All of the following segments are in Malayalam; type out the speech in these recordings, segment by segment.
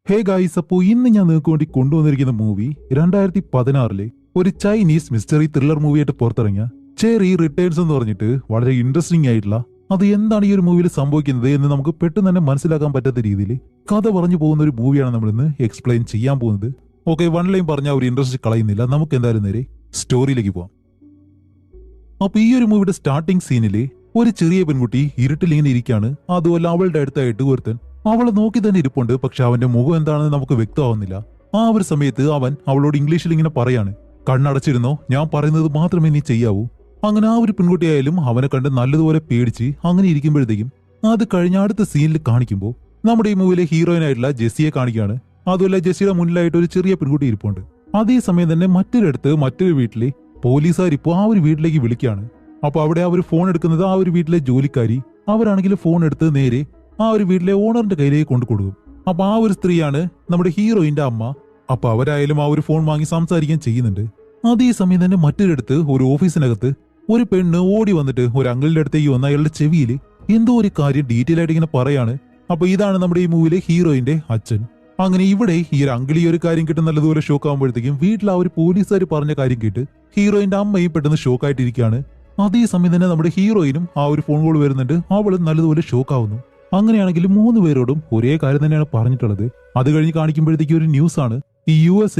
ഹേ ഗായ്സ്, അപ്പോൾ ഇന്ന് ഞാൻ നിങ്ങൾക്ക് വേണ്ടി കൊണ്ടുവന്നിരിക്കുന്ന മൂവി 2016 ഒരു ചൈനീസ് മിസ്റ്ററി ത്രില്ലർ മൂവിയായിട്ട് പുറത്തിറങ്ങിയ ചെറി റിട്ടേൺസ് എന്ന് പറഞ്ഞിട്ട് വളരെ ഇൻട്രസ്റ്റിംഗ് ആയിട്ടുള്ള അത് എന്താണ് ഈ ഒരു മൂവിയിൽ സംഭവിക്കുന്നത് എന്ന് നമുക്ക് പെട്ടെന്ന് തന്നെ മനസ്സിലാക്കാൻ പറ്റാത്ത രീതിയിൽ കഥ പറഞ്ഞു പോകുന്ന ഒരു മൂവിയാണ് നമ്മൾ ഇന്ന് എക്സ്പ്ലെയിൻ ചെയ്യാൻ പോകുന്നത്. ഓക്കെ, വൺ ലൈൻ പറഞ്ഞ ഒരു ഇൻട്രസ്റ്റ് കളയുന്നില്ല, നമുക്ക് എന്തായാലും നേരെ സ്റ്റോറിയിലേക്ക് പോവാം. അപ്പൊ ഈ ഒരു മൂവിയുടെ സ്റ്റാർട്ടിംഗ് സീനിൽ ഒരു ചെറിയ പെൺകുട്ടി ഇരുട്ടിൽ ഇങ്ങനെ ഇരിക്കാണ്. അതുമല്ല അവളുടെ അടുത്തായിട്ട് ഒരുത്തൻ അവളെ നോക്കി തന്നെ ഇരിപ്പുണ്ട്. പക്ഷെ അവന്റെ മുഖം എന്താണെന്ന് നമുക്ക് വ്യക്തമാവുന്നില്ല. ആ ഒരു സമയത്ത് അവൻ അവളോട് ഇംഗ്ലീഷിൽ ഇങ്ങനെ പറയാണ്, കണ്ണടച്ചിരുന്നോ, ഞാൻ പറയുന്നത് മാത്രമേ നീ ചെയ്യാവൂ. അങ്ങനെ ആ ഒരു പെൺകുട്ടിയായാലും അവനെ കണ്ട് നല്ലതുപോലെ പേടിച്ച് അങ്ങനെ ഇരിക്കുമ്പോഴത്തേക്കും അത് കഴിഞ്ഞ അടുത്ത സീനിൽ കാണിക്കുമ്പോൾ നമ്മുടെ ഈ മൂവിയിലെ ഹീറോയിനായിട്ടുള്ള ജെസ്സിയെ കാണിക്കുകയാണ്. അതുമല്ല ജെസ്സിയുടെ മുന്നിലായിട്ട് ഒരു ചെറിയ പെൺകുട്ടി ഇരിപ്പുണ്ട്. അതേസമയം തന്നെ മറ്റൊരു വീട്ടിലെ പോലീസുകാർ ഇപ്പോൾ ആ ഒരു വീട്ടിലേക്ക് വിളിക്കുകയാണ്. അപ്പൊ അവിടെ അവർ ഫോൺ എടുക്കുന്നത് ആ ഒരു വീട്ടിലെ ജോലിക്കാരി. അവരാണെങ്കിൽ ഫോൺ എടുത്ത് നേരെ ആ ഒരു വീട്ടിലെ ഓണറിന്റെ കയ്യിലേക്ക് കൊണ്ടു കൊടുക്കും. അപ്പൊ ആ ഒരു സ്ത്രീയാണ് നമ്മുടെ ഹീറോയിന്റെ അമ്മ. അപ്പൊ അവരായാലും ആ ഒരു ഫോൺ വാങ്ങി സംസാരിക്കാൻ ചെയ്യുന്നുണ്ട്. അതേസമയം തന്നെ മറ്റൊരിടത്ത് ഒരു ഓഫീസിനകത്ത് ഒരു പെണ്ണ് ഓടി വന്നിട്ട് ഒരു അങ്കിളിന്റെ അടുത്തേക്ക് വന്ന അയാളുടെ ചെവിയിൽ എന്തോ ഒരു കാര്യം ഡീറ്റെയിൽ ആയിട്ട് ഇങ്ങനെ പറയാണ്. അപ്പൊ ഇതാണ് നമ്മുടെ ഈ മൂവിയിലെ ഹീറോയിന്റെ അച്ഛൻ. അങ്ങനെ ഇവിടെ ഈ ഒരു അങ്കിൾ ഈ ഒരു കാര്യം കേട്ട് നല്ലതുപോലെ ഷോക്ക് ആകുമ്പോഴത്തേക്കും വീട്ടിൽ ആ ഒരു പോലീസുകാർ പറഞ്ഞ കാര്യം കേട്ട് ഹീറോയിന്റെ അമ്മയും പെട്ടെന്ന് ഷോക്കായിട്ടിരിക്കുകയാണ്. അതേസമയം തന്നെ നമ്മുടെ ഹീറോയിനും ആ ഒരു ഫോൺ കോൾ വരുന്നുണ്ട്. അവള് നല്ലതുപോലെ ഷോക്ക് ആവുന്നു. അങ്ങനെയാണെങ്കിൽ 3 പേരോടും ഒരേ കാര്യം തന്നെയാണ് പറഞ്ഞിട്ടുള്ളത്. അത് കഴിഞ്ഞ് കാണിക്കുമ്പോഴത്തേക്ക് ഒരു ന്യൂസ് ആണ്. ഈ US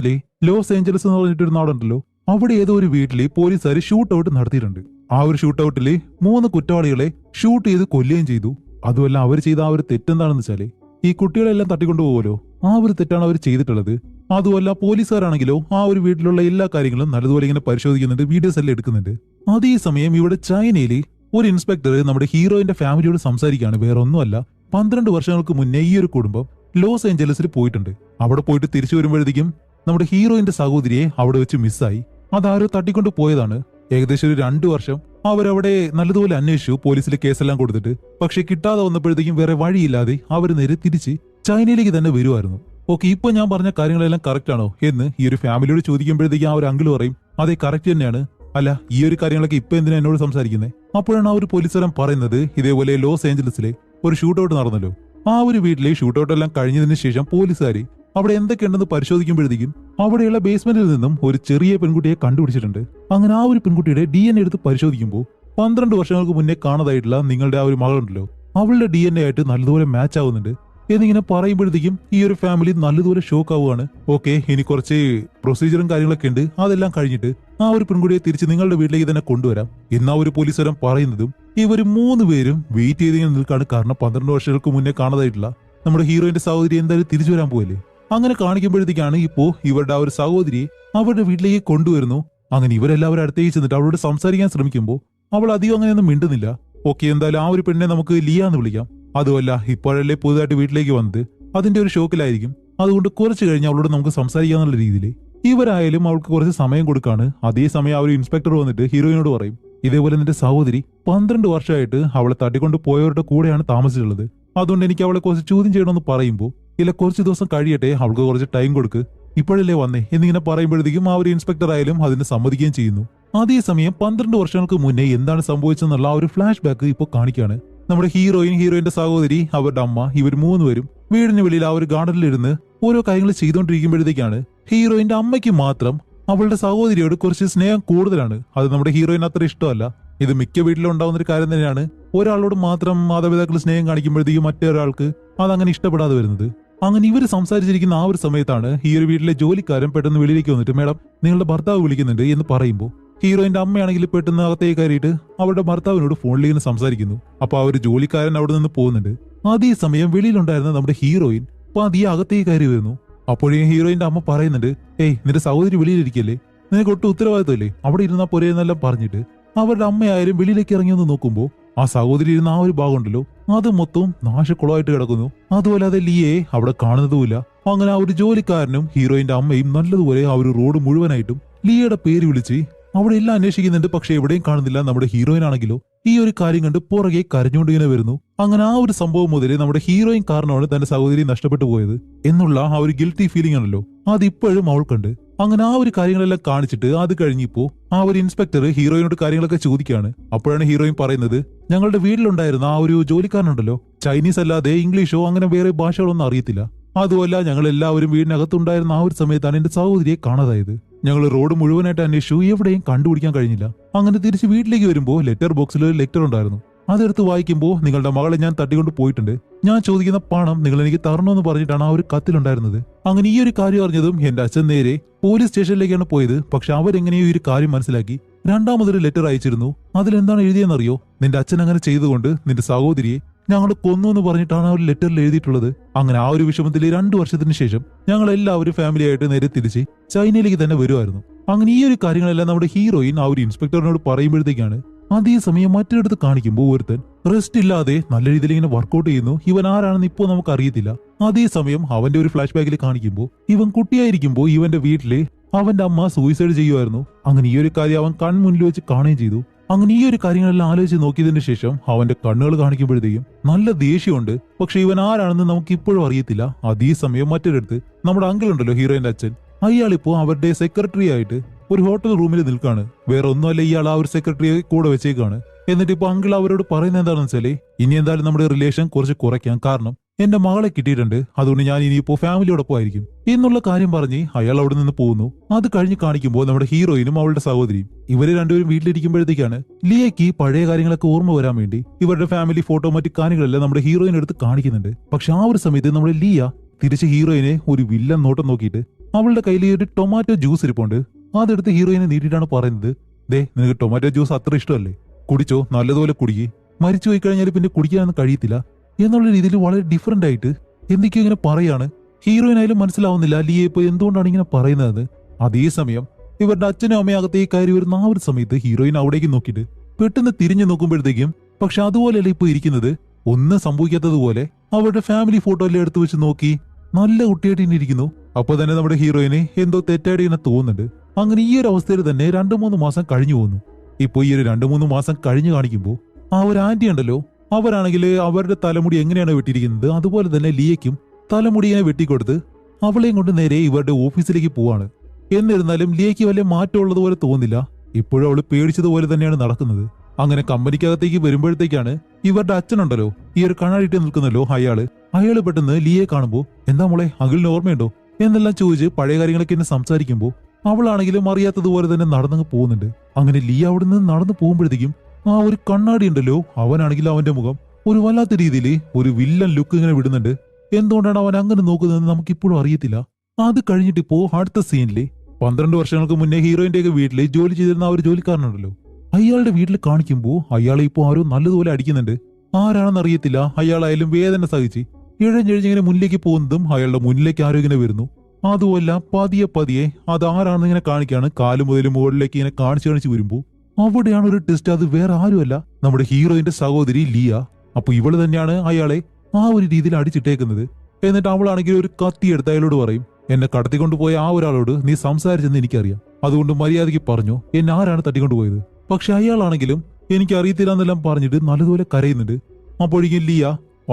ലോസ് ഏഞ്ചലസ് എന്ന് പറഞ്ഞിട്ടൊരു നാടുണ്ടല്ലോ, അവിടെ ഏതോ ഒരു വീട്ടില് പോലീസുകാർ ഷൂട്ട് ഔട്ട് നടത്തിയിട്ടുണ്ട്. ആ ഒരു ഷൂട്ട് ഔട്ടില് 3 കുറ്റവാളികളെ ഷൂട്ട് ചെയ്ത് കൊല്ലുകയും ചെയ്തു. അതുമല്ല അവർ ചെയ്ത ആ ഒരു തെറ്റെന്താണെന്ന് വെച്ചാല് ഈ കുട്ടികളെല്ലാം തട്ടിക്കൊണ്ടുപോകുമല്ലോ, ആ ഒരു തെറ്റാണ് അവർ ചെയ്തിട്ടുള്ളത്. അതുമല്ല പോലീസുകാരാണെങ്കിലോ ആ ഒരു വീട്ടിലുള്ള എല്ലാ കാര്യങ്ങളും നല്ലതുപോലെ ഇങ്ങനെ പരിശോധിക്കുന്നുണ്ട്, വീഡിയോസ് എല്ലാം എടുക്കുന്നുണ്ട്. അതേസമയം ഇവിടെ ചൈനയില് ഒരു ഇൻസ്പെക്ടർ നമ്മുടെ ഹീറോയിന്റെ ഫാമിലിയോട് സംസാരിക്കുകയാണ്. വേറെ ഒന്നുമല്ല, 12 വർഷങ്ങൾക്ക് മുന്നേ ഈ ഒരു കുടുംബം ലോസ് ഏഞ്ചലസിൽ പോയിട്ടുണ്ട്. അവിടെ പോയിട്ട് തിരിച്ചു വരുമ്പോഴത്തേക്കും നമ്മുടെ ഹീറോയിന്റെ സഹോദരിയെ അവിടെ വെച്ച് മിസ്സായി. അതാരോ തട്ടിക്കൊണ്ട് പോയതാണ്. ഏകദേശം ഒരു 2 വർഷം അവരവിടെ നല്ലതുപോലെ അന്വേഷിച്ചു, പോലീസിൽ കേസെല്ലാം കൊടുത്തിട്ട്. പക്ഷെ കിട്ടാതെ വന്നപ്പോഴത്തേക്കും വേറെ വഴിയില്ലാതെ അവർ നേരെ തിരിച്ച് ചൈനയിലേക്ക് തന്നെ വരുമായിരുന്നു. ഓക്കെ, ഇപ്പൊ ഞാൻ പറഞ്ഞ കാര്യങ്ങളെല്ലാം കറക്റ്റ് ആണോ എന്ന് ഈ ഒരു ഫാമിലിയോട് ചോദിക്കുമ്പോഴത്തേക്കും ആ ഒരു അങ്കിൾ പറയും, അതെ കറക്റ്റ് തന്നെയാണ്. അല്ല, ഈ ഒരു കാര്യങ്ങളൊക്കെ ഇപ്പൊ എന്തിനാ എന്നോട് സംസാരിക്കുന്നത്? അപ്പോഴാണ് ആ ഒരു പോലീസുകാരൻ പറയുന്നത്, ഇതേപോലെ ലോസ് ഏഞ്ചലസിലെ ഒരു ഷൂട്ട് ഔട്ട് നടന്നല്ലോ, ആ ഒരു വീട്ടിലെ ഷൂട്ട് ഔട്ട് എല്ലാം കഴിഞ്ഞതിന് ശേഷം പോലീസുകാർ അവിടെ എന്തൊക്കെയുണ്ടെന്ന് പരിശോധിക്കുമ്പോഴത്തേക്കും അവിടെയുള്ള ബേസ്മെന്റിൽ നിന്നും ഒരു ചെറിയ പെൺകുട്ടിയെ കണ്ടുപിടിച്ചിട്ടുണ്ട്. അങ്ങനെ ആ ഒരു പെൺകുട്ടിയുടെ DNA എടുത്ത് പരിശോധിക്കുമ്പോൾ 12 വർഷങ്ങൾക്ക് മുന്നേ കാണാതായിട്ടുള്ള നിങ്ങളുടെ ആ ഒരു മകളുണ്ടല്ലോ, അവളുടെ DNA ആയിട്ട് നല്ലതുപോലെ മാച്ച് ആവുന്നുണ്ട് എന്നിങ്ങനെ പറയുമ്പോഴത്തേക്കും ഈ ഒരു ഫാമിലി നല്ലതുപോലെ ഷോക്ക് ആവുകയാണ്. ഓക്കെ, ഇനി കുറച്ച് പ്രൊസീജിയറും കാര്യങ്ങളൊക്കെ ഉണ്ട്, അതെല്ലാം കഴിഞ്ഞിട്ട് ആ ഒരു പെൺകുട്ടിയെ തിരിച്ച് നിങ്ങളുടെ വീട്ടിലേക്ക് തന്നെ കൊണ്ടുവരാം എന്നാ ഒരു പോലീസുകാരൻ പറയുന്നതും ഇവർ 3 പേരും വെയിറ്റ് ചെയ്തിങ്ങനെ നിൽക്കാണ്. കാരണം 12 വർഷങ്ങൾക്ക് മുന്നേ കാണാതായിട്ടുള്ള നമ്മുടെ ഹീറോയിന്റെ സഹോദരി എന്തായാലും തിരിച്ചു വരാൻ പോയല്ലേ. അങ്ങനെ കാണിക്കുമ്പോഴത്തേക്കാണ് ഇപ്പോ ഇവരുടെ ആ ഒരു സഹോദരിയെ അവരുടെ വീട്ടിലേക്ക് കൊണ്ടുവരുന്നു. അങ്ങനെ ഇവരെല്ലാവരും അടുത്തേക്ക് ചെന്നിട്ട് അവളോട് സംസാരിക്കാൻ ശ്രമിക്കുമ്പോൾ അവൾ അധികം അങ്ങനെയൊന്നും മിണ്ടുന്നില്ല. ഓക്കെ, എന്തായാലും ആ ഒരു പെണ്ണെ നമുക്ക് ലിയ എന്ന് വിളിക്കാം. അതുമല്ല ഇപ്പോഴല്ലേ പുതുതായിട്ട് വീട്ടിലേക്ക് വന്നത്, അതിന്റെ ഒരു ഷോക്കിലായിരിക്കും. അതുകൊണ്ട് കുറച്ച് കഴിഞ്ഞ് അവളോട് നമുക്ക് സംസാരിക്കാന്നുള്ള രീതിയിൽ ഇവരായാലും അവൾക്ക് കുറച്ച് സമയം കൊടുക്കാണ്. അതേസമയം ആ ഒരു ഇൻസ്പെക്ടർ വന്നിട്ട് ഹീറോയിനോട് പറയും, ഇതേപോലെ നിന്റെ സഹോദരി 12 വർഷമായിട്ട് അവളെ തട്ടിക്കൊണ്ട് പോയവരുടെ കൂടെയാണ് താമസിച്ചിട്ടുള്ളത്. അതുകൊണ്ട് എനിക്ക് അവളെ കുറച്ച് ചോദ്യം ചെയ്യണമെന്ന് പറയുമ്പോൾ, ഇല്ല കുറച്ച് ദിവസം കഴിയട്ടെ, അവൾക്ക് കുറച്ച് ടൈം കൊടുക്ക്, ഇപ്പോഴല്ലേ വന്നേ എന്നിങ്ങനെ പറയുമ്പോഴത്തേക്കും ആ ഒരു ഇൻസ്പെക്ടർ ആയാലും അതിന് സമ്മതിക്കുകയും ചെയ്യുന്നു. അതേസമയം 12 വർഷങ്ങൾക്ക് മുന്നേ എന്താണ് സംഭവിച്ചെന്നുള്ള ആ ഒരു ഫ്ലാഷ് ബാക്ക് ഇപ്പോൾ കാണിക്കുകയാണ്. നമ്മുടെ ഹീറോയിന്റെ സഹോദരി, അവരുടെ അമ്മ, ഇവർ 3 പേരും വീടിന് വെളിയിൽ ആ ഒരു ഗാർഡനിലിരുന്ന് ഓരോ കാര്യങ്ങൾ ചെയ്തുകൊണ്ടിരിക്കുമ്പോഴത്തേക്കാണ് ഹീറോയിന്റെ അമ്മയ്ക്ക് മാത്രം അവളുടെ സഹോദരിയോട് കുറച്ച് സ്നേഹം കൂടുതലാണ്. അത് നമ്മുടെ ഹീറോയിന് അത്ര ഇഷ്ടമല്ല. ഇത് മിക്ക വീട്ടിലും ഉണ്ടാവുന്ന ഒരു കാര്യം തന്നെയാണ്. ഒരാളോട് മാത്രം മാതാപിതാക്കൾ സ്നേഹം കാണിക്കുമ്പോഴത്തേക്കും മറ്റൊരാൾക്ക് അതങ്ങനെ ഇഷ്ടപ്പെടാതെ വരുന്നത്. അങ്ങനെ ഇവർ സംസാരിച്ചിരിക്കുന്ന ആ ഒരു സമയത്താണ് ഈ ഒരു വീട്ടിലെ ജോലിക്കാരൻ പെട്ടെന്ന് വെളിയിലേക്ക് വന്നിട്ട്, മേഡം നിങ്ങളുടെ ഭർത്താവ് വിളിക്കുന്നുണ്ട് എന്ന് പറയുമ്പോൾ ഹീറോയിന്റെ അമ്മയാണെങ്കിൽ പെട്ടെന്ന് അകത്തേക്ക് കയറിയിട്ട് അവരുടെ ഭർത്താവിനോട് ഫോണിലേക്ക് സംസാരിക്കുന്നു. അപ്പൊ ആ ഒരു ജോലിക്കാരൻ അവിടെ നിന്ന് പോകുന്നുണ്ട്. അതേസമയം വെളിയിലുണ്ടായിരുന്ന നമ്മുടെ ഹീറോയിൻ പതിയെ അകത്തേക്ക് കയറി വരുന്നു. അപ്പോഴേ ഹീറോയിന്റെ അമ്മ പറയുന്നുണ്ട്, ഏയ് നിന്റെ സഹോദരി വെളിയിലിരിക്കല്ലേ, നിനക്ക് ഒട്ടും ഉത്തരവാദിത്തമില്ലേ, അവിടെ ഇരുന്നാ പോരെന്നെല്ലാം പറഞ്ഞിട്ട് അവരുടെ അമ്മയായാലും വെളിയിലേക്ക് ഇറങ്ങി ഒന്ന് നോക്കുമ്പോൾ ആ സഹോദരി ഇരുന്ന ആ ഒരു ഭാഗം ഉണ്ടല്ലോ, അത് മൊത്തം നാശക്കുളമായിട്ട് കിടക്കുന്നു. അതുപോലെ അത് ലിയയെ അവിടെ കാണുന്നതുമില്ല. അങ്ങനെ ആ ഒരു ജോലിക്കാരനും ഹീറോയിന്റെ അമ്മയും നല്ലതുപോലെ ആ ഒരു റോഡ് മുഴുവനായിട്ടും ലിയയുടെ പേര് വിളിച്ച് അവിടെ എല്ലാം അന്വേഷിക്കുന്നുണ്ട്. പക്ഷെ എവിടെയും കാണുന്നില്ല. നമ്മുടെ ഹീറോയിൻ ആണെങ്കിലോ ഈ ഒരു കാര്യം കണ്ട് പുറകെ കരഞ്ഞുകൊണ്ടിങ്ങനെ വരുന്നു. അങ്ങനെ ആ ഒരു സംഭവം മുതൽ നമ്മുടെ ഹീറോയിൻ കാരണമാണ് തന്റെ സഹോദരി നഷ്ടപ്പെട്ടു പോയത് എന്നുള്ള ആ ഒരു ഗിൽറ്റി ഫീലിംഗ് ആണല്ലോ, അതിപ്പോഴും അവൾക്കുണ്ട്. അങ്ങനെ ആ ഒരു കാര്യങ്ങളെല്ലാം കാണിച്ചിട്ട് അത് കഴിഞ്ഞിപ്പോ ആ ഒരു ഇൻസ്പെക്ടർ ഹീറോയിനോട് കാര്യങ്ങളൊക്കെ ചോദിക്കുകയാണ്. അപ്പോഴാണ് ഹീറോയിൻ പറയുന്നത്, ഞങ്ങളുടെ വീട്ടിലുണ്ടായിരുന്ന ആ ഒരു ജോലിക്കാരനുണ്ടല്ലോ, ചൈനീസ് അല്ലാതെ ഇംഗ്ലീഷോ അങ്ങനെ വേറെ ഭാഷകളൊന്നും അറിയത്തില്ല. അതുമല്ല ഞങ്ങൾ എല്ലാവരും വീടിനകത്തുണ്ടായിരുന്ന ആ ഒരു സമയത്താണ് എന്റെ സഹോദരിയെ കാണാതായത്. ഞങ്ങൾ റോഡ് മുഴുവനായിട്ട് അന്വേഷിച്ചു, എവിടെയും കണ്ടുപിടിക്കാൻ കഴിഞ്ഞില്ല. അങ്ങനെ തിരിച്ച് വീട്ടിലേക്ക് വരുമ്പോൾ ലെറ്റർ ബോക്സിൽ ഒരു ലെറ്റർ ഉണ്ടായിരുന്നു. അതെടുത്ത് വായിക്കുമ്പോൾ നിങ്ങളുടെ മകളെ ഞാൻ തട്ടിക്കൊണ്ട് പോയിട്ടുണ്ട്, ഞാൻ ചോദിക്കുന്ന പണം നിങ്ങൾ എനിക്ക് തരണമെന്ന് പറഞ്ഞിട്ടാണ് ആ ഒരു കത്തിലുണ്ടായിരുന്നത്. അങ്ങനെ ഈ ഒരു കാര്യം അറിഞ്ഞതും എന്റെ അച്ഛൻ നേരെ പോലീസ് സ്റ്റേഷനിലേക്കാണ് പോയത്. പക്ഷെ അവരെങ്ങനെയോ ഈ ഒരു കാര്യം മനസ്സിലാക്കി രണ്ടാമതൊരു ലെറ്റർ അയച്ചിരുന്നു. അതിലെന്താണ് എഴുതിയെന്നറിയോ? നിന്റെ അച്ഛൻ അങ്ങനെ ചെയ്തുകൊണ്ട് നിന്റെ സഹോദരിയെ ഞങ്ങൾ കൊന്നു എന്ന് പറഞ്ഞിട്ടാണ് ആ ഒരു ലെറ്ററിൽ എഴുതിയിട്ടുള്ളത്. അങ്ങനെ ആ ഒരു വിഷമത്തിൽ 2 വർഷത്തിന് ശേഷം ഞങ്ങൾ എല്ലാവരും ഫാമിലി ആയിട്ട് നേരെ തിരിച്ച് ചൈനയിലേക്ക് തന്നെ വരുമായിരുന്നു. അങ്ങനെ ഈ ഒരു കാര്യങ്ങളെല്ലാം നമ്മുടെ ഹീറോയിൻ ആ ഒരു ഇൻസ്പെക്ടറിനോട് പറയുമ്പോഴത്തേക്കാണ് അതേസമയം മറ്റൊരിടത്ത് കാണിക്കുമ്പോൾ ഒരുത്തൻ റെസ്റ്റ് ഇല്ലാതെ നല്ല രീതിയിൽ ഇങ്ങനെ വർക്കൗട്ട് ചെയ്യുന്നു. ഇവൻ ആരാണെന്ന് ഇപ്പോൾ നമുക്ക് അറിയത്തില്ല. അതേസമയം അവന്റെ ഒരു ഫ്ലാഷ് ബാക്കിൽ കാണിക്കുമ്പോൾ ഇവൻ കുട്ടിയായിരിക്കുമ്പോൾ ഇവന്റെ വീട്ടില് അവന്റെ അമ്മ സൂയിസൈഡ് ചെയ്യുമായിരുന്നു. അങ്ങനെ ഈ ഒരു കാര്യം അവൻ കൺമുന്നിൽ വെച്ച് കാണുകയും ചെയ്തു. അങ്ങനെ ഈ ഒരു കാര്യങ്ങളെല്ലാം ആലോചിച്ച് നോക്കിയതിനു ശേഷം അവന്റെ കണ്ണുകൾ കാണിക്കുമ്പോഴത്തേക്കും നല്ല ദേഷ്യമുണ്ട്. പക്ഷെ ഇവൻ ആരാണെന്ന് നമുക്ക് ഇപ്പോഴും അറിയത്തില്ല. അതേസമയം മറ്റൊരിടത്ത് നമ്മുടെ അങ്കിൾ ഉണ്ടല്ലോ, ഹീറോയിന്റെ അച്ഛൻ, അയാളിപ്പോ അവരുടെ സെക്രട്ടറി ആയിട്ട് ഒരു ഹോട്ടൽ റൂമിൽ നിൽക്കാണ്. വേറെ ഒന്നുമല്ല, ഇയാൾ ആ ഒരു സെക്രട്ടറിയെ കൂടെ വെച്ചേക്കാണ്. എന്നിട്ട് ഇപ്പൊ അങ്കിൾ അവരോട് പറയുന്നത് എന്താണെന്ന് വെച്ചാല്, ഇനി എന്തായാലും നമ്മുടെ റിലേഷൻ കുറച്ച് കുറയ്ക്കാം, കാരണം എന്റെ മകളെ കിട്ടിയിട്ടുണ്ട്, അതുകൊണ്ട് ഞാൻ ഇനിയിപ്പോ ഫാമിലിയോടൊപ്പം ആയിരിക്കും എന്നുള്ള കാര്യം പറഞ്ഞ് അയാൾ അവിടെ നിന്ന് പോകുന്നു. അത് കഴിഞ്ഞ് കാണിക്കുമ്പോൾ നമ്മുടെ ഹീറോയിനും അവളുടെ സഹോദരിയും ഇവര് രണ്ടുപേരും വീട്ടിലിരിക്കുമ്പോഴത്തേക്കാണ് ലിയയ്ക്ക് പഴയ കാര്യങ്ങളൊക്കെ ഓർമ്മ വരാൻ വേണ്ടി ഇവരുടെ ഫാമിലി ഫോട്ടോ മറ്റു കാര്യങ്ങളെല്ലാം നമ്മുടെ ഹീറോയിൻ എടുത്ത് കാണിക്കുന്നുണ്ട്. പക്ഷെ ആ ഒരു സമയത്ത് നമ്മുടെ ലിയ തിരിച്ച് ഹീറോയിനെ ഒരു വില്ലൻ നോട്ടം നോക്കിയിട്ട് അവളുടെ കയ്യിൽ ഒരു ടൊമാറ്റോ ജ്യൂസ് ഇരിപ്പുണ്ട്. അതെടുത്ത് ഹീറോയിനെ നീട്ടിയിട്ടാണ് പറയുന്നത്, ദേ നിനക്ക് ടൊമാറ്റോ ജ്യൂസ് അത്ര ഇഷ്ടമല്ലേ, കുടിച്ചോ, നല്ലതുപോലെ കുടിക്കേ, മരിച്ചു പോയി കഴിഞ്ഞാൽ പിന്നെ കുടിക്കാനൊന്നും കഴിയത്തില്ല എന്നുള്ള രീതിയിൽ വളരെ ഡിഫറെന്റ് ആയിട്ട് എന്തൊക്കെയോ ഇങ്ങനെ പറയാണ്. ഹീറോയിനായാലും മനസ്സിലാവുന്നില്ല ലിയ ഇപ്പൊ എന്തുകൊണ്ടാണ് ഇങ്ങനെ പറയുന്നത്. അതേസമയം ഇവരുടെ അച്ഛനും അമ്മയും അകത്തേക്ക് കയറി വരുന്ന ആ ഒരു സമയത്ത് ഹീറോയിൻ അവിടേക്ക് നോക്കിയിട്ട് പെട്ടെന്ന് തിരിഞ്ഞു നോക്കുമ്പോഴത്തേക്കും പക്ഷെ അതുപോലെയല്ല ഇപ്പൊ ഇരിക്കുന്നത്. ഒന്നും സംഭവിക്കാത്തതുപോലെ അവരുടെ ഫാമിലി ഫോട്ടോ എല്ലാം എടുത്തു വെച്ച് നോക്കി നല്ല കുട്ടിയായിട്ട് ഇങ്ങനെ ഇരിക്കുന്നു. അപ്പൊ തന്നെ നമ്മുടെ ഹീറോയിന് എന്തോ തെറ്റായിട്ട് ഇങ്ങനെ തോന്നുന്നുണ്ട്. അങ്ങനെ ഈ ഒരു അവസ്ഥയിൽ തന്നെ 2-3 മാസം കഴിഞ്ഞു പോകുന്നു. ഇപ്പൊ ഈ ഒരു 2-3 മാസം കഴിഞ്ഞു കാണിക്കുമ്പോൾ ആ ഒരു ആന്റി ഉണ്ടല്ലോ, അവരാണെങ്കിൽ അവരുടെ തലമുടി എങ്ങനെയാണ് വെട്ടിയിരിക്കുന്നത് അതുപോലെ തന്നെ ലിയയ്ക്കും തലമുടിയെ വെട്ടിക്കൊടുത്ത് അവളെയും കൊണ്ട് നേരെ ഇവരുടെ ഓഫീസിലേക്ക് പോവാണ്. എന്നിരുന്നാലും ലിയയ്ക്ക് വലിയ മാറ്റമുള്ളതുപോലെ തോന്നില്ല. ഇപ്പോഴും അവള് പേടിച്ചതുപോലെ തന്നെയാണ് നടക്കുന്നത്. അങ്ങനെ കമ്പനിക്കകത്തേക്ക് വരുമ്പോഴത്തേക്കാണ് ഇവരുടെ അച്ഛനുണ്ടല്ലോ, ഈ ഒരു കണ്ണാടിയിട്ട് നിൽക്കുന്നല്ലോ അയാള് പെട്ടെന്ന് ലിയയെ കാണുമ്പോൾ എന്താ മോളെ, അഖിലിന് ഓർമ്മയുണ്ടോ എന്നെല്ലാം ചോദിച്ച് പഴയ കാര്യങ്ങളൊക്കെ എന്നെ സംസാരിക്കുമ്പോൾ അവളാണെങ്കിലും അറിയാത്തതുപോലെ തന്നെ നടന്നങ്ങ് പോകുന്നുണ്ട്. അങ്ങനെ ലിയ അവിടെ നിന്ന് നടന്നു പോകുമ്പോഴത്തേക്കും ആ ഒരു കണ്ണാടി ഉണ്ടല്ലോ, അവനാണെങ്കിലും അവന്റെ മുഖം ഒരു വല്ലാത്ത രീതിയിൽ ഒരു വില്ലൻ ലുക്ക് ഇങ്ങനെ വിടുന്നുണ്ട്. എന്തുകൊണ്ടാണ് അവൻ അങ്ങനെ നോക്കുന്നതെന്ന് നമുക്കിപ്പോഴും അറിയത്തില്ല. അത് കഴിഞ്ഞിട്ടിപ്പോ അടുത്ത സീനില് 12 വർഷങ്ങൾക്ക് മുന്നേ ഹീറോയിന്റെ ഒക്കെ വീട്ടില് ജോലി ചെയ്തിരുന്ന ആ ഒരു ജോലിക്കാരനുണ്ടല്ലോ, അയാളുടെ വീട്ടിൽ കാണിക്കുമ്പോൾ അയാളെ ഇപ്പോ ആരോ നല്ലതുപോലെ അടിക്കുന്നുണ്ട്. ആരാണെന്ന് അറിയത്തില്ല. അയാളായാലും വേദന സഹിച്ച് ഇഴഞ്ഞിഴഞ്ഞിങ്ങനെ മുന്നിലേക്ക് പോകുന്നതും അയാളുടെ മുന്നിലേക്ക് ആരോ ഇങ്ങനെ വരുന്നു. അതുമല്ല പതിയെ പതിയെ അത് ആരാണെന്ന് ഇങ്ങനെ കാണിക്കാണ്. കാല് മുതൽ മുകളിലേക്ക് ഇങ്ങനെ കാണിച്ചു വരുമ്പോൾ അവിടെയാണ് ഒരു ടെസ്റ്റ്. അത് വേറെ ആരുമല്ല, നമ്മുടെ ഹീറോയിന്റെ സഹോദരി ലിയ. അപ്പൊ ഇവള് തന്നെയാണ് അയാളെ ആ ഒരു രീതിയിൽ അടിച്ചിട്ടേക്കുന്നത്. എന്നിട്ട് അവളാണെങ്കിൽ ഒരു കത്തി എടുത്ത് അയാളോട് പറയും, എന്നെ കടത്തിക്കൊണ്ടുപോയ ആ ഒരാളോട് നീ സംസാരിച്ചെന്ന് എനിക്കറിയാം, അതുകൊണ്ട് മര്യാദയ്ക്ക് പറഞ്ഞു എന്നെ ആരാണ് തട്ടിക്കൊണ്ടുപോയത്. പക്ഷെ അയാളാണെങ്കിലും എനിക്ക് അറിയത്തില്ല എന്നെല്ലാം പറഞ്ഞിട്ട് നല്ലതുപോലെ കരയുന്നുണ്ട്. അപ്പോഴേക്കും ലിയ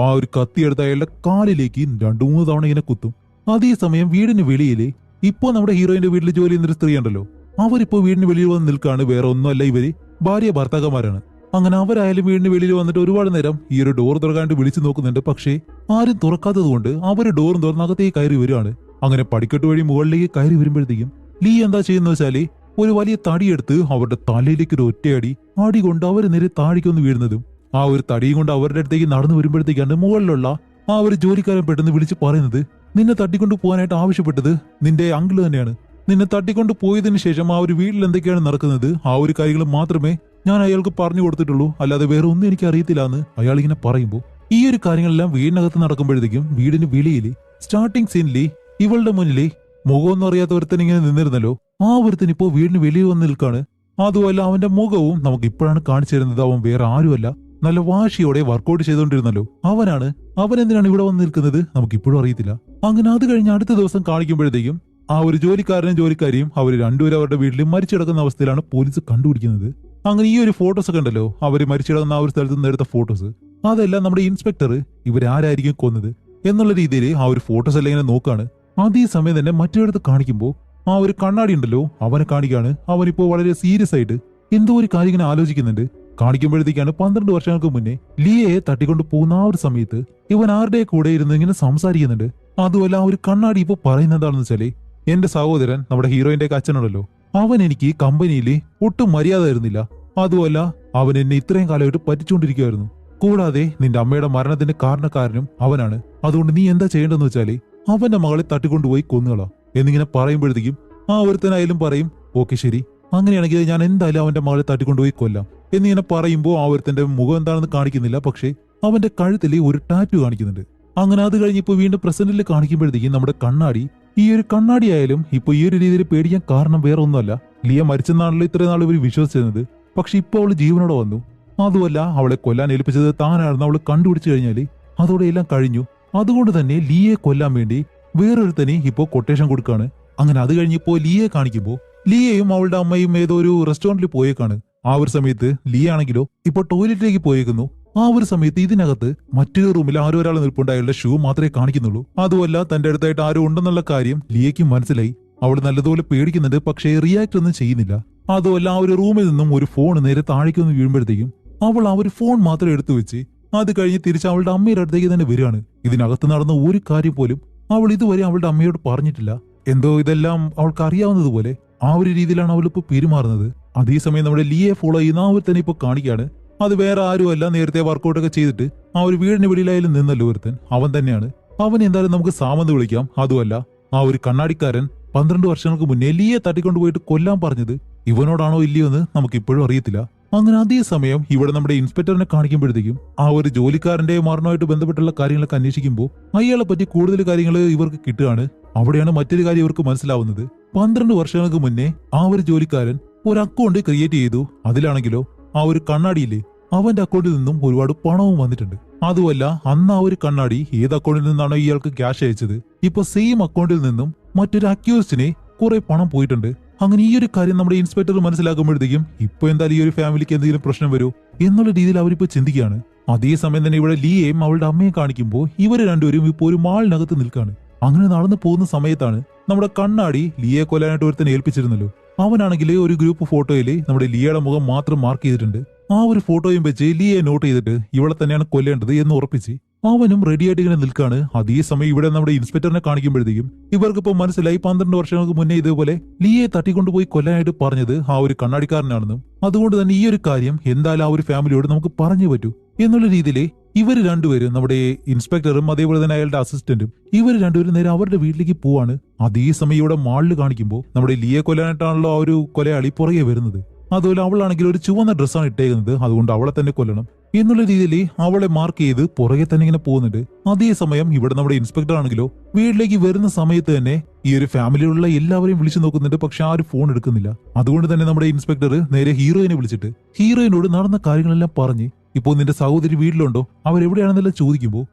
ആ ഒരു കത്തി എടുത്ത് അയാളുടെ കാലിലേക്ക് 2-3 തവണ ഇങ്ങനെ കുത്തും. അതേസമയം വീടിന് വെളിയില് ഇപ്പോ നമ്മുടെ ഹീറോയിന്റെ വീട്ടിൽ ജോലി ചെയ്യുന്നൊരു സ്ത്രീ ഉണ്ടല്ലോ, അവരിപ്പോ വീടിന് വെളിയിൽ വന്ന് നിൽക്കാണ്. വേറെ ഒന്നുമല്ല, ഇവര് ഭാര്യ ഭർത്താക്കന്മാരാണ്. അങ്ങനെ അവരായാലും വീടിന് വെളിയിൽ വന്നിട്ട് ഒരുപാട് നേരം ഈ ഒരു ഡോർ തുറക്കാണ്ട് വിളിച്ചു നോക്കുന്നുണ്ട്. പക്ഷേ ആരും തുറക്കാത്തത് കൊണ്ട് അവര് ഡോറും തുറന്നകത്തേക്ക് കയറി വരികയാണ്. അങ്ങനെ പടിക്കെട്ട് വഴി മുകളിലേക്ക് കയറി വരുമ്പോഴത്തേക്കും ലീ എന്താ ചെയ്യുന്ന വെച്ചാല് ഒരു വലിയ തടിയെടുത്ത് അവരുടെ തലയിലേക്ക് ഒരു ഒറ്റയടി അടി കൊണ്ട് അവർ നേരെ താഴേക്കൊന്ന് വീഴുന്നതും ആ ഒരു തടിയും കൊണ്ട് അവരുടെ അടുത്തേക്ക് നടന്നു വരുമ്പോഴത്തേക്കാണ് മുകളിലുള്ള ആ ഒരു ജോലിക്കാരൻ പെട്ടെന്ന് വിളിച്ച് പറയുന്നത്, നിന്നെ തട്ടിക്കൊണ്ട് പോകാനായിട്ട് ആവശ്യപ്പെട്ടത് നിന്റെ അങ്കിള് തന്നെയാണ്. നിന്നെ തട്ടിക്കൊണ്ട് പോയതിനു ശേഷം ആ ഒരു വീട്ടിൽ എന്തൊക്കെയാണ് നടക്കുന്നത് ആ ഒരു കാര്യങ്ങൾ മാത്രമേ ഞാൻ അയാൾക്ക് പറഞ്ഞു കൊടുത്തിട്ടുള്ളൂ, അല്ലാതെ വേറെ ഒന്നും എനിക്ക് അറിയത്തില്ല എന്ന് അയാൾ ഇങ്ങനെ പറയുമ്പോൾ ഈ ഒരു കാര്യങ്ങളെല്ലാം വീടിനകത്ത് നടക്കുമ്പോഴത്തേക്കും വീടിന് വെളിയിൽ സ്റ്റാർട്ടിംഗ് സീനില് ഇവളുടെ മുന്നില് മുഖമൊന്നും അറിയാത്ത ഒരുത്തൻ ഇങ്ങനെ നിന്നിരുന്നല്ലോ, ആ ഒരുത്തൻ ഇപ്പോ വീടിന് വെളിയിൽ വന്ന് നിൽക്കാണ്. അതുമല്ല അവന്റെ മുഖവും നമുക്ക് ഇപ്പോഴാണ് കാണിച്ചു തരുന്നത്. അവൻ വേറെ ആരുമല്ല, നല്ല വാശിയോടെ വർക്കൗട്ട് ചെയ്തുകൊണ്ടിരുന്നല്ലോ അവനാണ്. അവൻ എന്തിനാണ് ഇവിടെ വന്ന് നിൽക്കുന്നത് നമുക്ക് ഇപ്പോഴും അറിയത്തില്ല. അങ്ങനെ അത് കഴിഞ്ഞ് അടുത്ത ദിവസം കാണിക്കുമ്പോഴത്തേക്കും ആ ഒരു ജോലിക്കാരനും ജോലിക്കാരിയും അവർ രണ്ടുപേരും അവരുടെ വീട്ടിൽ മരിച്ചു കിടക്കുന്ന അവസ്ഥയിലാണ് പോലീസ് കണ്ടുപിടിക്കുന്നത്. അങ്ങനെ ഈ ഒരു ഫോട്ടോസ് ഒക്കെ ഉണ്ടല്ലോ, അവര് മരിച്ചു കിടക്കുന്ന ആ ഒരു സ്ഥലത്ത് നിന്ന് എടുത്ത ഫോട്ടോസ്, അതെല്ലാം നമ്മുടെ ഇൻസ്പെക്ടർ ഇവരാരായിരിക്കും കൊന്നത് എന്നുള്ള രീതിയിൽ ആ ഒരു ഫോട്ടോസ് എല്ലാം ഇങ്ങനെ നോക്കാണ്. അതേ സമയം തന്നെ മറ്റൊരിടത്ത് കാണിക്കുമ്പോൾ ആ ഒരു കണ്ണാടി ഉണ്ടല്ലോ അവനെ കാണിക്കാണ്. അവനിപ്പോ വളരെ സീരിയസ് ആയിട്ട് എന്തോ ഒരു കാര്യം ഇങ്ങനെ ആലോചിക്കുന്നുണ്ട്. കാണിക്കുമ്പോഴത്തേക്കാണ് 12 വർഷങ്ങൾക്ക് മുന്നേ ലിയയെ തട്ടിക്കൊണ്ട് പോകുന്ന ആ ഒരു സമയത്ത് ഇവൻ ആരുടെ കൂടെ ഇരുന്ന് ഇങ്ങനെ സംസാരിക്കുന്നുണ്ട്. അതുമല്ല ആ ഒരു കണ്ണാടി ഇപ്പൊ പറയുന്നത് എന്താണെന്ന് വെച്ചാല് എന്റെ സഹോദരൻ നമ്മുടെ ഹീറോയിന്റെ ഒക്കെ അച്ഛനുണ്ടല്ലോ, അവൻ എനിക്ക് കമ്പനിയിൽ ഒട്ടും മര്യാദ തരുന്നില്ല. അതുമല്ല അവൻ എന്നെ ഇത്രയും കാലമായിട്ട് പറ്റിച്ചുകൊണ്ടിരിക്കുകയായിരുന്നു. കൂടാതെ നിന്റെ അമ്മയുടെ മരണത്തിന്റെ കാരണക്കാരനും അവനാണ്. അതുകൊണ്ട് നീ എന്താ ചെയ്യേണ്ടതെന്ന് വെച്ചാല് അവന്റെ മകളെ തട്ടിക്കൊണ്ടുപോയി കൊന്നുകളാ എന്നിങ്ങനെ പറയുമ്പോഴത്തേക്കും ആ ഒരുത്തനായാലും പറയും ഓക്കെ ശരി, അങ്ങനെയാണെങ്കിൽ ഞാൻ എന്തായാലും അവന്റെ മകളെ തട്ടിക്കൊണ്ടുപോയി കൊല്ലാം എന്നിങ്ങനെ പറയുമ്പോൾ ആ ഒരുത്തന്റെ മുഖം എന്താണെന്ന് കാണിക്കുന്നില്ല, പക്ഷേ അവന്റെ കഴുത്തിൽ ഒരു ടാറ്റു കാണിക്കുന്നുണ്ട്. അങ്ങനെ അത് കഴിഞ്ഞ് ഇപ്പൊ വീണ്ടും പ്രസന്റിൽ കാണിക്കുമ്പോഴത്തേക്കും നമ്മുടെ കണ്ണാടി, ഈ ഒരു കണ്ണാടി ആയാലും ഇപ്പൊ ഈ ഒരു രീതിയിൽ പേടിക്കാൻ കാരണം വേറെ ഒന്നുമല്ല, ലിയ മരിച്ചെന്നാണല്ലോ ഇത്രയും നാൾ ഇവർ വിശ്വസിച്ചിരുന്നത്. പക്ഷെ ഇപ്പൊ അവള് ജീവനോടെ വന്നു. അതുമല്ല അവളെ കൊല്ലാൻ ഏൽപ്പിച്ചത് താനാണെന്ന് അവള് കണ്ടുപിടിച്ചു കഴിഞ്ഞാല് അതോടെ എല്ലാം കഴിഞ്ഞു. അതുകൊണ്ട് തന്നെ ലിയയെ കൊല്ലാൻ വേണ്ടി വേറൊരുത്തനെ ഇപ്പോ കൊട്ടേഷൻ കൊടുക്കാണ്. അങ്ങനെ അത് കഴിഞ്ഞിപ്പോ ലിയയെ കാണിക്കുമ്പോ ലിയയും അവളുടെ അമ്മയും ഏതോ ഒരു റെസ്റ്റോറന്റിൽ പോയേക്കാണ്. ആ ഒരു സമയത്ത് ലിയ ആണെങ്കിലോ ഇപ്പൊ ടോയ്ലറ്റിലേക്ക് പോയേക്കുന്നു. ആ ഒരു സമയത്ത് ഇതിനകത്ത് മറ്റൊരു റൂമിൽ ആരോ ഒരാൾ നിൽപ്പുണ്ട്. അയാളുടെ ഷൂ മാത്രമേ കാണിക്കുന്നുള്ളൂ. അതുമല്ല തന്റെ അടുത്തായിട്ട് ആരും ഉണ്ടെന്നുള്ള കാര്യം ലിയയ്ക്ക് മനസ്സിലായി. അവൾ നല്ലതുപോലെ പേടിക്കുന്നുണ്ട്, പക്ഷേ റിയാക്ട് ഒന്നും ചെയ്യുന്നില്ല. അതുമല്ല ആ ഒരു റൂമിൽ നിന്നും ഒരു ഫോൺ നേരെ താഴേക്കൊന്ന് വീഴുമ്പോഴത്തേക്കും അവൾ ആ ഒരു ഫോൺ മാത്രം എടുത്തു വെച്ച് അത് കഴിഞ്ഞ് തിരിച്ച് അവളുടെ അമ്മയുടെ അടുത്തേക്ക് തന്നെ വരികയാണ്. ഇതിനകത്ത് നടന്ന ഒരു കാര്യം പോലും അവൾ ഇതുവരെ അവളുടെ അമ്മയോട് പറഞ്ഞിട്ടില്ല. എന്തോ ഇതെല്ലാം അവൾക്ക് അറിയാവുന്നതുപോലെ ആ ഒരു രീതിയിലാണ് അവളിപ്പോ പെരുമാറുന്നത്. അതേസമയം നമ്മുടെ ലിയെ ഫോളോ ചെയ്യുന്ന അവർ തന്നെ ഇപ്പൊ കാണിക്കുകയാണ്. അത് വേറെ ആരുമല്ല, നേരത്തെ വർക്കൗട്ടൊക്കെ ചെയ്തിട്ട് ആ ഒരു വീടിന് വെളിയിലായാലും നിന്നല്ലോ ഒരുത്തൻ, അവൻ തന്നെയാണ്. അവൻ എന്തായാലും നമുക്ക് സാമന്ത് വിളിക്കാം. അതുമല്ല ആ ഒരു കണ്ണാടിക്കാരൻ 12 വർഷങ്ങൾക്ക് മുന്നേ ലിയെ തട്ടിക്കൊണ്ടുപോയിട്ട് കൊല്ലാൻ പറഞ്ഞത് ഇവനോടാണോ ഇല്ലയോ എന്ന് നമുക്ക് ഇപ്പോഴും അറിയത്തില്ല. അങ്ങനെ അതേസമയം ഇവിടെ നമ്മുടെ ഇൻസ്പെക്ടറിനെ കാണിക്കുമ്പോഴത്തേക്കും ആ ഒരു ജോലിക്കാരന്റെ മരണമായിട്ട് ബന്ധപ്പെട്ടുള്ള കാര്യങ്ങളൊക്കെ അന്വേഷിക്കുമ്പോൾ അയാളെ പറ്റി കൂടുതൽ കാര്യങ്ങൾ ഇവർക്ക് കിട്ടുകയാണ്. അവിടെയാണ് മറ്റൊരു കാര്യം ഇവർക്ക് മനസ്സിലാവുന്നത്. 12 വർഷങ്ങൾക്ക് മുന്നേ ആ ഒരു ജോലിക്കാരൻ ഒരു അക്കൗണ്ട് ക്രിയേറ്റ് ചെയ്തു. അതിലാണെങ്കിലോ ആ ഒരു കണ്ണാടിയില്ലേ, അവന്റെ അക്കൗണ്ടിൽ നിന്നും ഒരുപാട് പണവും വന്നിട്ടുണ്ട്. അതുമല്ല അന്ന് ആ ഒരു കണ്ണാടി ഏത് അക്കൗണ്ടിൽ നിന്നാണോ ഇയാൾക്ക് ക്യാഷ് അയച്ചത്, ഇപ്പൊ സെയിം അക്കൗണ്ടിൽ നിന്നും മറ്റൊരു അക്യൂസ്റ്റിനെ കുറെ പണം പോയിട്ടുണ്ട്. അങ്ങനെ ഈ ഒരു കാര്യം നമ്മുടെ ഇൻസ്പെക്ടർ മനസ്സിലാക്കുമ്പോഴത്തേക്കും ഇപ്പൊ എന്തായാലും ഈ ഒരു ഫാമിലിക്ക് എന്തെങ്കിലും പ്രശ്നം വരുമോ എന്നുള്ള രീതിയിൽ അവരിപ്പോ ചിന്തിക്കുകയാണ്. അതേസമയം തന്നെ ഇവിടെ ലിയയും അവളുടെ അമ്മയെ കാണിക്കുമ്പോൾ ഇവര് രണ്ടുപേരും ഇപ്പൊ ഒരു മാളിനകത്ത് നിൽക്കാണ്. അങ്ങനെ നടന്നു പോകുന്ന സമയത്താണ് നമ്മുടെ കണ്ണാടി ലിയയെ കൊല്ലാനായിട്ട് ഒരുത്തനെ ഏൽപ്പിച്ചിരുന്നല്ലോ. അവനാണെങ്കിൽ ഒരു ഗ്രൂപ്പ് ഫോട്ടോയില് നമ്മുടെ ലിയയുടെ മുഖം മാത്രം മാർക്ക് ചെയ്തിട്ടുണ്ട്. ആ ഒരു ഫോട്ടോയും വെച്ച് ലിയയെ നോട്ട് ചെയ്തിട്ട് ഇവളെ തന്നെയാണ് കൊല്ലേണ്ടത് എന്ന് ഉറപ്പിച്ച് അവനും റെഡിയായിട്ട് ഇങ്ങനെ നിൽക്കാണ്. അതേസമയം ഇവിടെ നമ്മുടെ ഇൻസ്പെക്ടറിനെ കാണിക്കുമ്പോഴത്തേക്കും ഇവർക്കിപ്പോ മനസ്സിലായി 12 വർഷങ്ങൾക്ക് മുന്നേ ഇതേപോലെ ലിയയെ തട്ടിക്കൊണ്ടുപോയി കൊല്ലാനായിട്ട് പറഞ്ഞത് ആ ഒരു കണ്ണാടിക്കാരനാണെന്നും അതുകൊണ്ട് തന്നെ ഈ ഒരു കാര്യം എന്തായാലും ആ ഒരു ഫാമിലിയോട് നമുക്ക് പറഞ്ഞു പറ്റൂ എന്നുള്ള രീതിയിൽ ഇവർ രണ്ടുപേരും, നമ്മുടെ ഇൻസ്പെക്ടറും അതേപോലെ തന്നെ അയാളുടെ അസിസ്റ്റന്റും, ഇവർ രണ്ടുപേരും നേരെ അവരുടെ വീട്ടിലേക്ക് പോവാണ്. അതേസമയം ഇവിടെ മാളിൽ കാണിക്കുമ്പോൾ നമ്മുടെ ലിയെ കൊല്ലാനായിട്ടാണല്ലോ ആ ഒരു കൊലയാളി പുറകെ വരുന്നത്. അതുപോലെ അവളാണെങ്കിൽ ഒരു ചുവന്ന ഡ്രസ്സാണ് ഇട്ടേക്കുന്നത്, അതുകൊണ്ട് അവളെ തന്നെ കൊല്ലണം എന്നുള്ള രീതിയിൽ അവളെ മാർക്ക് ചെയ്ത് പുറകെ തന്നെ ഇങ്ങനെ പോകുന്നുണ്ട്. അതേസമയം ഇവിടെ നമ്മുടെ ഇൻസ്പെക്ടർ ആണെങ്കിലോ വീട്ടിലേക്ക് വരുന്ന സമയത്ത് തന്നെ ഈ ഒരു ഫാമിലിയിലുള്ള എല്ലാവരെയും വിളിച്ചു നോക്കുന്നുണ്ട്, പക്ഷെ ആ ഒരു ഫോൺ എടുക്കുന്നില്ല. അതുകൊണ്ട് തന്നെ നമ്മുടെ ഇൻസ്പെക്ടർ നേരെ ഹീറോയിനെ വിളിച്ചിട്ട് ഹീറോയിനോട് നടന്ന കാര്യങ്ങളെല്ലാം പറഞ്ഞ് ഇപ്പോൾ നിന്റെ സഹോദരി വീട്ടിലുണ്ടോ, അവരെവിടെയാണെന്നെല്ലാം ചോദിക്കുമ്പോൾ